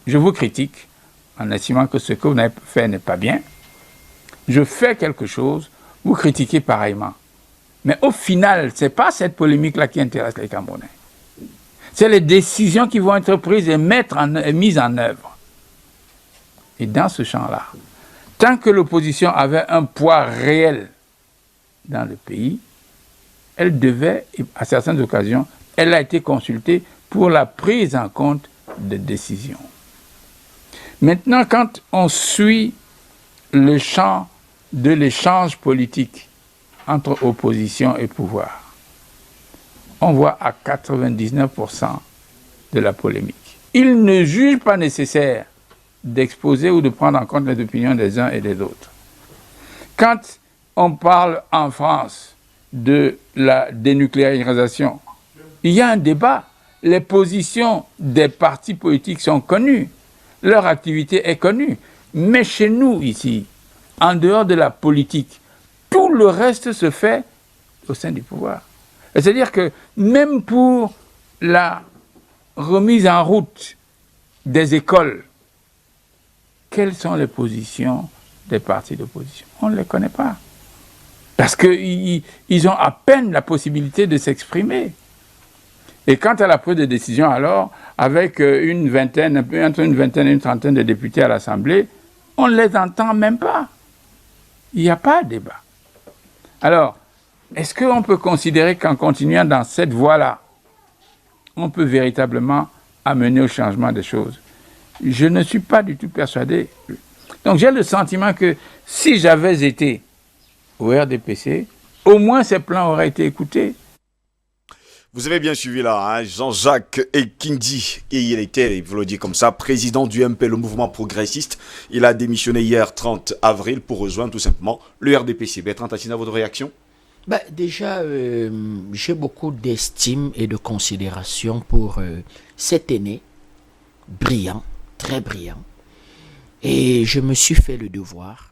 je vous critique en estimant que ce que vous avez fait n'est pas bien. Je fais quelque chose, vous critiquez pareillement. Mais au final, ce n'est pas cette polémique-là qui intéresse les Camerounais. C'est les décisions qui vont être prises et mises en œuvre. Et dans ce champ-là, tant que l'opposition avait un poids réel dans le pays, elle devait, à certaines occasions, elle a été consultée pour la prise en compte des décisions. Maintenant, quand on suit le champ de l'échange politique entre opposition et pouvoir, on voit à 99% de la polémique. Il ne juge pas nécessaire d'exposer ou de prendre en compte les opinions des uns et des autres. Quand on parle en France de la dénucléarisation, il y a un débat. Les positions des partis politiques sont connues. Leur activité est connue. Mais chez nous, ici, en dehors de la politique, tout le reste se fait au sein du pouvoir. C'est-à-dire que même pour la remise en route des écoles, quelles sont les positions des partis d'opposition? On ne les connaît pas. Parce qu'ils ont à peine la possibilité de s'exprimer. Et quant à la prise de décision, alors, avec entre une vingtaine et une trentaine de députés à l'Assemblée, on ne les entend même pas. Il n'y a pas de débat. Alors, est-ce qu'on peut considérer qu'en continuant dans cette voie-là, on peut véritablement amener au changement des choses? Je ne suis pas du tout persuadé. Donc j'ai le sentiment que si j'avais été au RDPC, au moins ces plans auraient été écoutés. Vous avez bien suivi là, hein, Jean-Jacques Ekindi, et il était, vous le dites comme ça, président du MP, le mouvement progressiste. Il a démissionné hier 30 avril pour rejoindre tout simplement le RDPC. Bertrand Tatina, votre réaction? Déjà, j'ai beaucoup d'estime et de considération pour cet aîné, brillant, très brillant. Et je me suis fait le devoir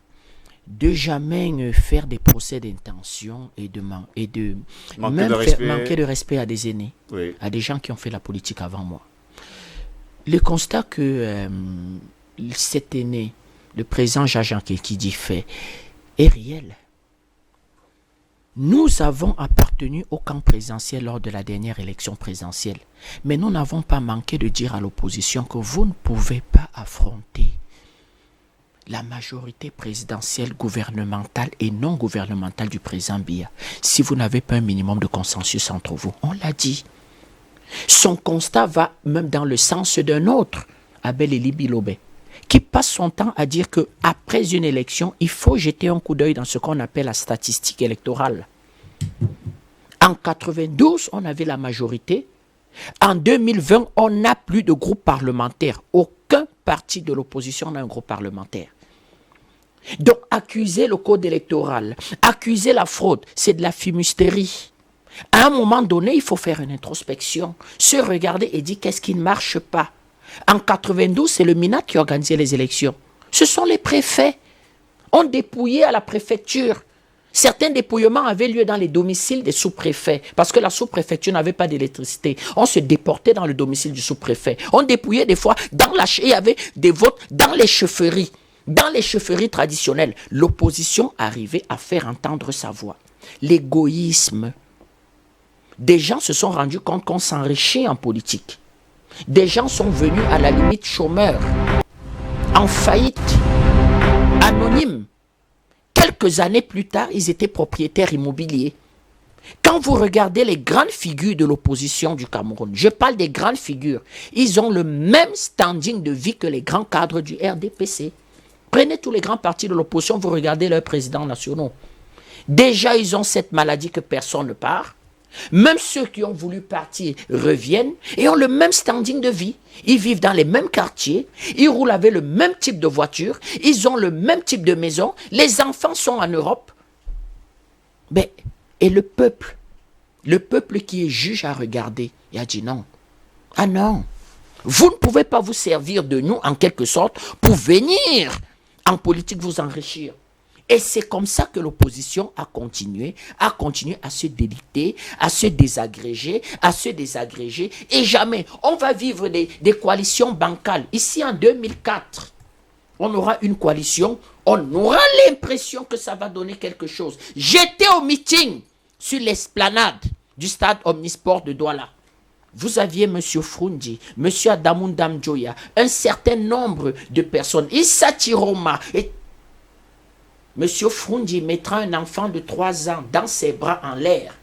de jamais faire des procès d'intention et de manquer de respect à des aînés, oui, à des gens qui ont fait la politique avant moi. Le constat que cet aîné, le président Jean-Jacques Ekindi fait, est réel. Nous avons appartenu au camp présidentiel lors de la dernière élection présidentielle, mais nous n'avons pas manqué de dire à l'opposition que vous ne pouvez pas affronter la majorité présidentielle, gouvernementale et non gouvernementale du président Biya si vous n'avez pas un minimum de consensus entre vous. On l'a dit. Son constat va même dans le sens d'un autre, Abel Eli Bilobé, qui passe son temps à dire qu'après une élection, il faut jeter un coup d'œil dans ce qu'on appelle la statistique électorale. En 92, on avait la majorité. En 2020, on n'a plus de groupe parlementaire. Aucun parti de l'opposition n'a un groupe parlementaire. Donc, accuser le code électoral, accuser la fraude, c'est de la fumisterie. À un moment donné, il faut faire une introspection, se regarder et dire qu'est-ce qui ne marche pas. En 92, c'est le MINAT qui organisait les élections. Ce sont les préfets. On dépouillait à la préfecture. Certains dépouillements avaient lieu dans les domiciles des sous-préfets parce que la sous-préfecture n'avait pas d'électricité. On se déportait dans le domicile du sous-préfet. On dépouillait des fois, il y avait des votes dans les chefferies. Dans les chefferies traditionnelles, l'opposition arrivait à faire entendre sa voix. L'égoïsme. Des gens se sont rendus compte qu'on s'enrichit en politique. Des gens sont venus à la limite chômeurs, en faillite, anonymes. Quelques années plus tard, ils étaient propriétaires immobiliers. Quand vous regardez les grandes figures de l'opposition du Cameroun, je parle des grandes figures, ils ont le même standing de vie que les grands cadres du RDPC. Prenez tous les grands partis de l'opposition, vous regardez leurs présidents nationaux. Déjà, ils ont cette maladie que personne ne part. Même ceux qui ont voulu partir reviennent et ont le même standing de vie. Ils vivent dans les mêmes quartiers, ils roulent avec le même type de voiture, ils ont le même type de maison, les enfants sont en Europe. Et le peuple, Le peuple qui est juge a regardé et a dit non. Ah non, vous ne pouvez pas vous servir de nous en quelque sorte pour venir en politique vous enrichir. Et c'est comme ça que l'opposition a continué à se déliter, à se désagréger, et jamais on va vivre des coalitions bancales. Ici en 2004, on aura une coalition, on aura l'impression que ça va donner quelque chose. J'étais au meeting sur l'esplanade du stade Omnisport de Douala. Vous aviez M. Frundi, M. Adamundam Joya, un certain nombre de personnes. Issa Tiroma. Et M. Frundi mettra un enfant de 3 ans dans ses bras en l'air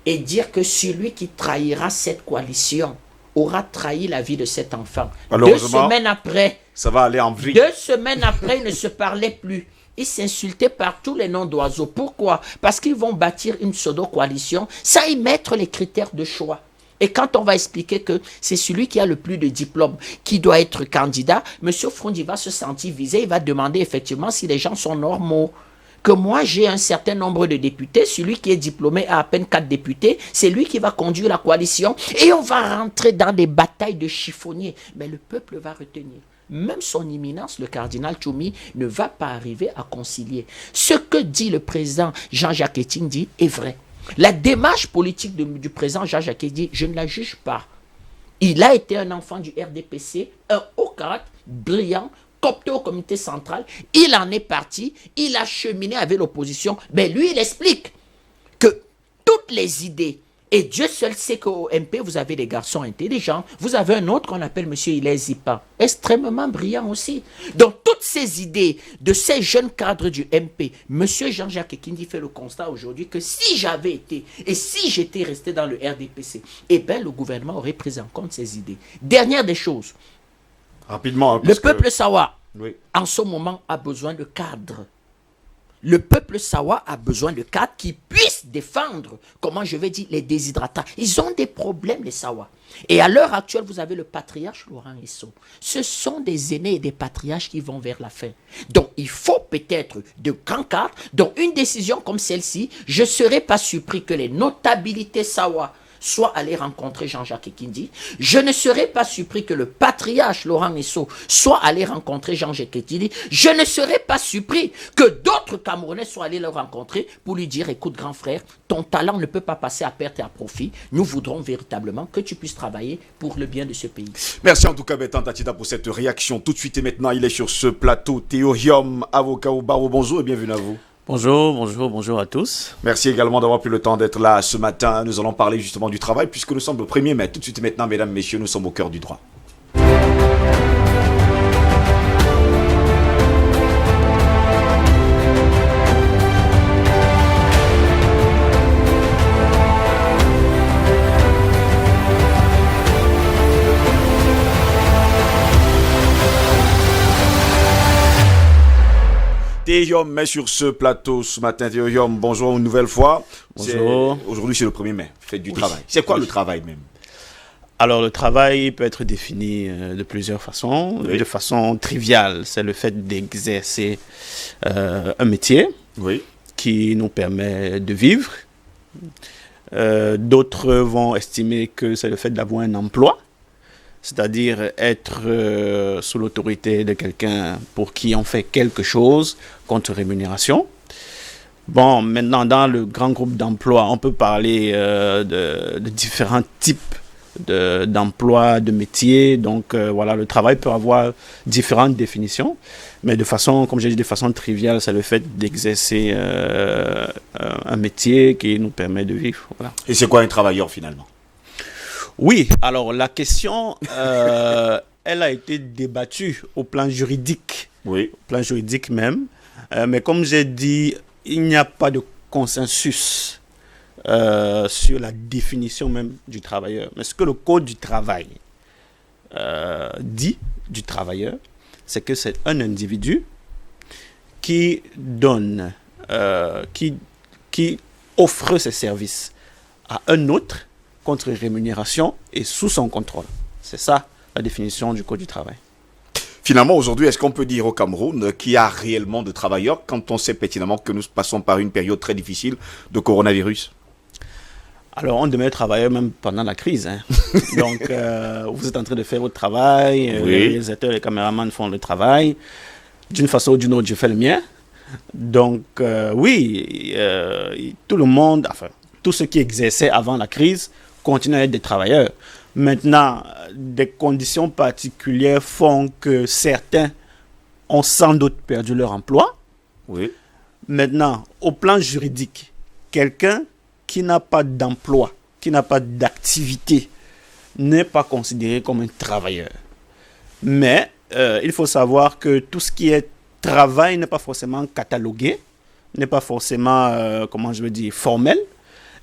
et dire que celui qui trahira cette coalition aura trahi la vie de cet enfant. 2 semaines après, ça va aller en vrille. 2 semaines après, ils ne se parlaient plus. Ils s'insultaient par tous les noms d'oiseaux. Pourquoi? Parce qu'ils vont bâtir une pseudo-coalition sans y mettre les critères de choix. Et quand on va expliquer que c'est celui qui a le plus de diplômes qui doit être candidat, M. Frundi va se sentir visé, il va demander effectivement si les gens sont normaux. Que moi j'ai un certain nombre de députés, celui qui est diplômé a à peine 4 députés, c'est lui qui va conduire la coalition et on va rentrer dans des batailles de chiffonniers. Mais le peuple va retenir. Même son éminence, le cardinal Tchoumi, ne va pas arriver à concilier. Ce que dit le président Jean-Jacques Etindi est vrai. La démarche politique du président Jean-Jacques Etindi, je ne la juge pas. Il a été un enfant du RDPC, un haut caractère, brillant, coopté au comité central. Il en est parti, il a cheminé avec l'opposition. Mais lui, il explique que toutes les idées, et Dieu seul sait qu'au MP, vous avez des garçons intelligents. Vous avez un autre qu'on appelle M. Hilaire Zipa, extrêmement brillant aussi. Donc, toutes ces idées de ces jeunes cadres du MP, M. Jean-Jacques Etindi fait le constat aujourd'hui que si j'avais été, et si j'étais resté dans le RDPC, eh bien, le gouvernement aurait pris en compte ces idées. Dernière des choses. Rapidement. Le peuple Sawa, oui, en ce moment, a besoin de cadres. Le peuple Sawa a besoin de cadres qui puissent défendre, comment je vais dire, les déshydratants. Ils ont des problèmes, les Sawa. Et à l'heure actuelle, vous avez le patriarche Laurent Esso. Ce sont des aînés et des patriarches qui vont vers la fin. Donc, il faut peut-être de grands cadres. Donc, une décision comme celle-ci, je ne serais pas surpris que les notabilités Sawa soit allé rencontrer Jean-Jacques Etindi. Je ne serais pas surpris que le patriarche Laurent Esso soit allé rencontrer Jean-Jacques Etindi. Je ne serais pas surpris que d'autres Camerounais soient allés le rencontrer pour lui dire, écoute grand frère, ton talent ne peut pas passer à perte et à profit. Nous voudrons véritablement que tu puisses travailler pour le bien de ce pays. Merci en tout cas Bertrand Tatita pour cette réaction. Tout de suite et maintenant, il est sur ce plateau. Théo Hiom, avocat au barreau. Bonjour et bienvenue à vous. Bonjour à tous. Merci également d'avoir pris le temps d'être là ce matin. Nous allons parler justement du travail puisque nous sommes le 1er mai. Tout de suite et maintenant, mesdames, messieurs, nous sommes au cœur du droit. Théohiom est sur ce plateau ce matin. Théohiom, bonjour une nouvelle fois. Bonjour. Aujourd'hui, c'est le 1er mai, fête du travail. C'est quoi le travail même? Alors, le travail peut être défini de plusieurs façons. Oui. De façon triviale, c'est le fait d'exercer un métier qui nous permet de vivre. D'autres vont estimer que c'est le fait d'avoir un emploi, c'est-à-dire être sous l'autorité de quelqu'un pour qui on fait quelque chose contre rémunération. Bon, maintenant, dans le grand groupe d'emploi, on peut parler de différents types d'emplois, de métiers. Donc, voilà, le travail peut avoir différentes définitions. Mais de façon, comme j'ai dit, de façon triviale, c'est le fait d'exercer un métier qui nous permet de vivre. Voilà. Et c'est quoi un travailleur finalement? Oui, alors la question, elle a été débattue au plan juridique. Oui. Au plan juridique même. Mais comme j'ai dit, il n'y a pas de consensus sur la définition même du travailleur. Mais ce que le Code du travail dit du travailleur, c'est que c'est un individu qui donne, qui offre ses services à un autre contre rémunération et sous son contrôle. C'est ça la définition du Code du travail. Finalement, aujourd'hui, est-ce qu'on peut dire au Cameroun qu'il y a réellement de travailleurs quand on sait pertinemment que nous passons par une période très difficile de coronavirus? Alors, on demeure travailleur même pendant la crise. Hein. Donc, vous êtes en train de faire votre travail, les réalisateurs, les caméramans font le travail. D'une façon ou d'une autre, je fais le mien. Donc, oui, tout le monde, enfin, tous ceux qui exerçaient avant la crise continuent à être des travailleurs. Maintenant, des conditions particulières font que certains ont sans doute perdu leur emploi. Oui. Maintenant, au plan juridique, quelqu'un qui n'a pas d'emploi, qui n'a pas d'activité, n'est pas considéré comme un travailleur. Mais il faut savoir que tout ce qui est travail n'est pas forcément catalogué, n'est pas forcément, formel.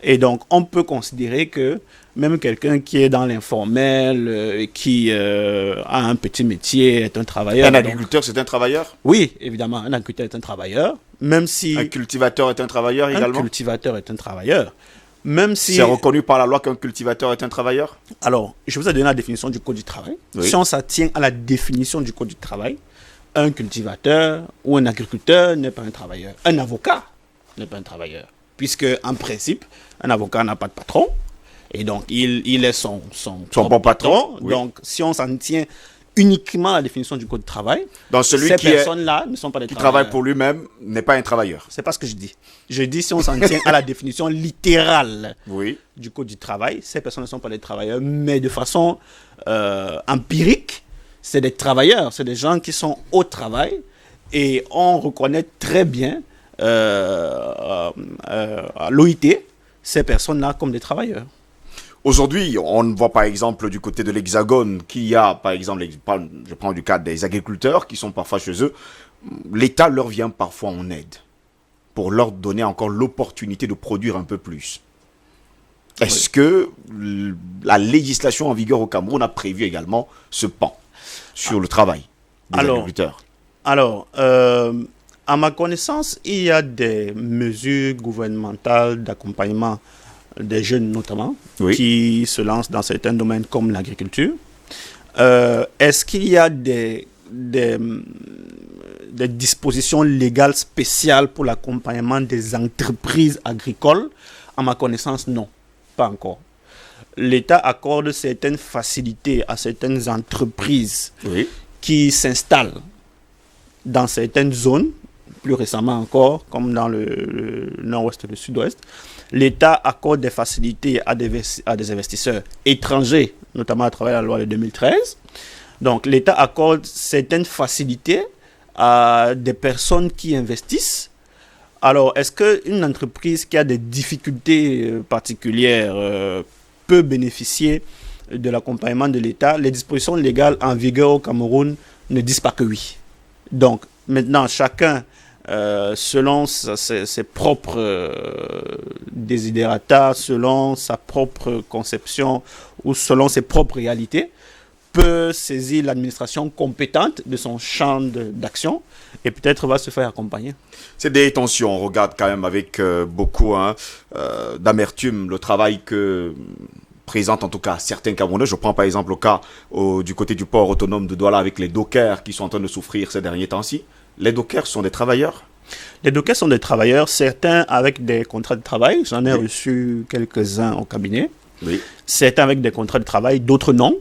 Et donc, on peut considérer que même quelqu'un qui est dans l'informel, qui a un petit métier, est un travailleur. Un agriculteur, c'est un travailleur? Oui, évidemment, un agriculteur est un travailleur, même si... Un cultivateur est un travailleur également? Un cultivateur est un travailleur, même si... C'est reconnu par la loi qu'un cultivateur est un travailleur? Alors, je vous ai donné la définition du Code du travail. Oui. Si on s'attient à la définition du Code du travail, un cultivateur ou un agriculteur n'est pas un travailleur. Un avocat n'est pas un travailleur. Puisque, en principe, un avocat n'a pas de patron. Et donc, il est son bon patron. Oui. Donc, si on s'en tient uniquement à la définition du Code du travail, donc celui ces qui personnes-là ne sont pas des travailleurs. Travaille pour lui-même n'est pas un travailleur. C'est pas ce que je dis. Je dis si on s'en tient à la définition littérale du Code du travail, ces personnes ne sont pas des travailleurs, mais de façon empirique, c'est des travailleurs, c'est des gens qui sont au travail et on reconnaît très bien à l'OIT ces personnes-là comme des travailleurs. Aujourd'hui, on voit par exemple du côté de l'Hexagone qu'il y a, par exemple, je prends du cas des agriculteurs qui sont parfois chez eux, l'État leur vient parfois en aide pour leur donner encore l'opportunité de produire un peu plus. Est-ce que la législation en vigueur au Cameroun a prévu également ce pan sur le travail des agriculteurs? Alors, à ma connaissance, il y a des mesures gouvernementales d'accompagnement des jeunes notamment, qui se lancent dans certains domaines comme l'agriculture. Est-ce qu'il y a des dispositions légales spéciales pour l'accompagnement des entreprises agricoles? À ma connaissance, non, pas encore. L'État accorde certaines facilités à certaines entreprises qui s'installent dans certaines zones, plus récemment encore, comme dans le nord-ouest et le sud-ouest. L'État accorde des facilités à des investisseurs étrangers, notamment à travers la loi de 2013. Donc, l'État accorde certaines facilités à des personnes qui investissent. Alors, est-ce qu'une entreprise qui a des difficultés particulières peut bénéficier de l'accompagnement de l'État? Les dispositions légales en vigueur au Cameroun ne disent pas que oui. Donc, maintenant, chacun, selon ses propres desiderata, selon sa propre conception ou selon ses propres réalités, peut saisir l'administration compétente de son champ d'action et peut-être va se faire accompagner. C'est des tensions. On regarde quand même avec beaucoup d'amertume le travail que présente en tout cas certains Camerounais. Je prends par exemple le cas du côté du port autonome de Douala avec les dockers qui sont en train de souffrir ces derniers temps-ci. Les dockers sont des travailleurs? Les dockers sont des travailleurs, certains avec des contrats de travail. J'en ai reçu quelques-uns au cabinet. Certains avec des contrats de travail, d'autres non.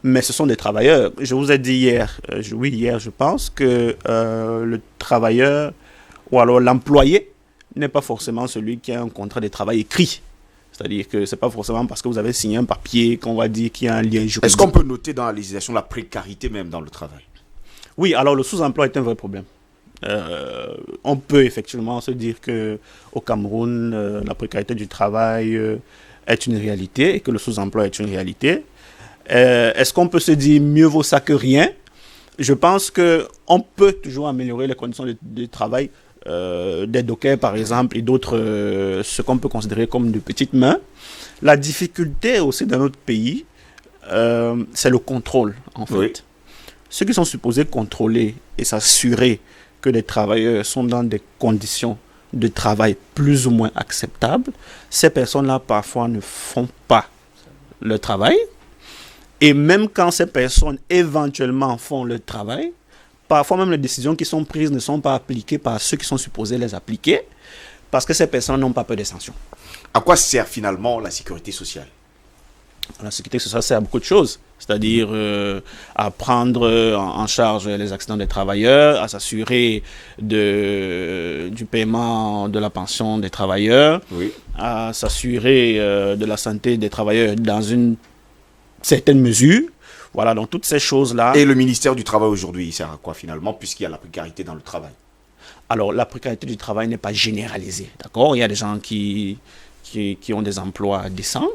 Mais ce sont des travailleurs. Je vous ai dit hier, hier je pense, que le travailleur ou alors l'employé n'est pas forcément celui qui a un contrat de travail écrit. C'est-à-dire que ce n'est pas forcément parce que vous avez signé un papier qu'on va dire qu'il y a un lien juridique. Est-ce qu'on peut noter dans la législation la précarité même dans le travail? Oui, alors le sous-emploi est un vrai problème. On peut effectivement se dire qu'au Cameroun, la précarité du travail est une réalité et que le sous-emploi est une réalité. Est-ce qu'on peut se dire mieux vaut ça que rien? Je pense qu'on peut toujours améliorer les conditions de travail des dockers par exemple et d'autres, ce qu'on peut considérer comme de petites mains. La difficulté aussi dans notre pays, c'est le contrôle en fait. Ceux qui sont supposés contrôler et s'assurer que les travailleurs sont dans des conditions de travail plus ou moins acceptables, ces personnes-là parfois ne font pas le travail. Et même quand ces personnes éventuellement font le travail, parfois même les décisions qui sont prises ne sont pas appliquées par ceux qui sont supposés les appliquer, parce que ces personnes n'ont pas peur des sanctions. À quoi sert finalement la sécurité sociale? La sécurité sociale sert à beaucoup de choses, c'est-à-dire à prendre en charge les accidents des travailleurs, à s'assurer du paiement de la pension des travailleurs, Oui. à s'assurer de la santé des travailleurs dans une certaine mesure. Voilà, donc toutes ces choses-là. Et le ministère du Travail aujourd'hui, il sert à quoi finalement, puisqu'il y a la précarité dans le travail? Alors, la précarité du travail n'est pas généralisée, d'accord? Il y a des gens qui ont des emplois décents.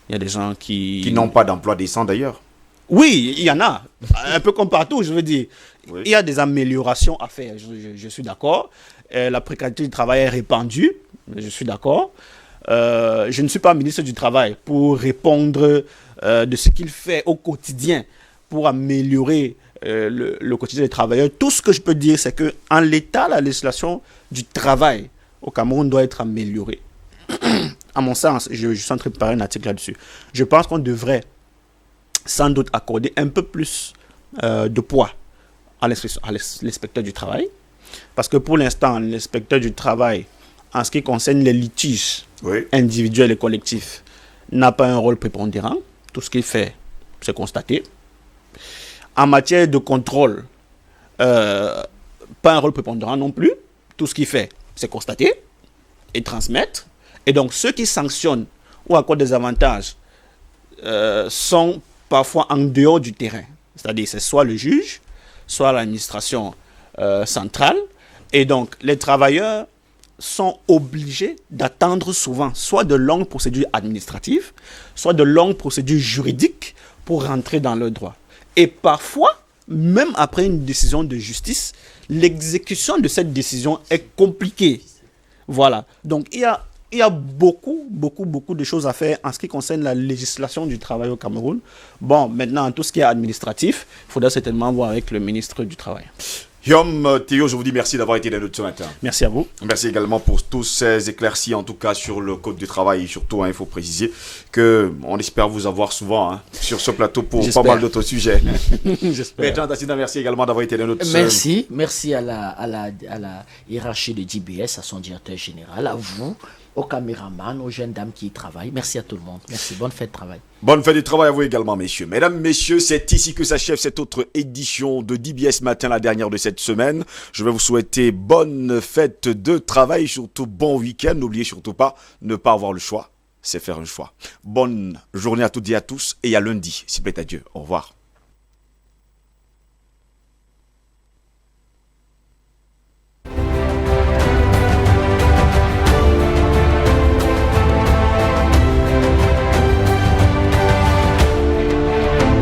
Il y a des gens qui n'ont pas d'emploi décent d'ailleurs. Oui, il y en a. Un peu comme partout, je veux dire. Oui. Il y a des améliorations à faire, je suis d'accord. La précarité du travail est répandue, je suis d'accord. Je ne suis pas ministre du Travail pour répondre de ce qu'il fait au quotidien pour améliorer le quotidien des travailleurs. Tout ce que je peux dire, c'est qu'en l'état, la législation du travail au Cameroun doit être améliorée. À mon sens, je suis en train de préparer un article là-dessus. Je pense qu'on devrait sans doute accorder un peu plus de poids à l'inspecteur du travail. Parce que pour l'instant, l'inspecteur du travail, en ce qui concerne les litiges individuels et collectifs, n'a pas un rôle prépondérant. Tout ce qu'il fait, c'est constater. En matière de contrôle, pas un rôle prépondérant non plus. Tout ce qu'il fait, c'est constater et transmettre. Et donc, ceux qui sanctionnent ou accordent des avantages sont parfois en dehors du terrain. C'est-à-dire, c'est soit le juge, soit l'administration centrale. Et donc, les travailleurs sont obligés d'attendre souvent soit de longues procédures administratives, soit de longues procédures juridiques pour rentrer dans leurs droits. Et parfois, même après une décision de justice, l'exécution de cette décision est compliquée. Voilà. Donc, il y a beaucoup de choses à faire en ce qui concerne la législation du travail au Cameroun. Bon, maintenant, tout ce qui est administratif, il faudra certainement voir avec le ministre du Travail. Yom Théo, je vous dis merci d'avoir été là ce matin. Merci à vous. Merci également pour tous ces éclaircies, en tout cas sur le code du travail. Et surtout, il faut préciser qu'on espère vous avoir souvent sur ce plateau pour pas mal d'autres sujets. J'espère. Bertrand Tassina, merci également d'avoir été là Merci à la hiérarchie de DBS, à son directeur général, à vous, aux caméramans, aux jeunes dames qui y travaillent. Merci à tout le monde. Merci. Bonne fête de travail. Bonne fête de travail à vous également, messieurs. Mesdames, messieurs, c'est ici que s'achève cette autre édition de DBS Matin, la dernière de cette semaine. Je vais vous souhaiter bonne fête de travail, surtout bon week-end. N'oubliez surtout pas, ne pas avoir le choix, c'est faire un choix. Bonne journée à toutes et à tous et à lundi, s'il plaît à Dieu. Au revoir.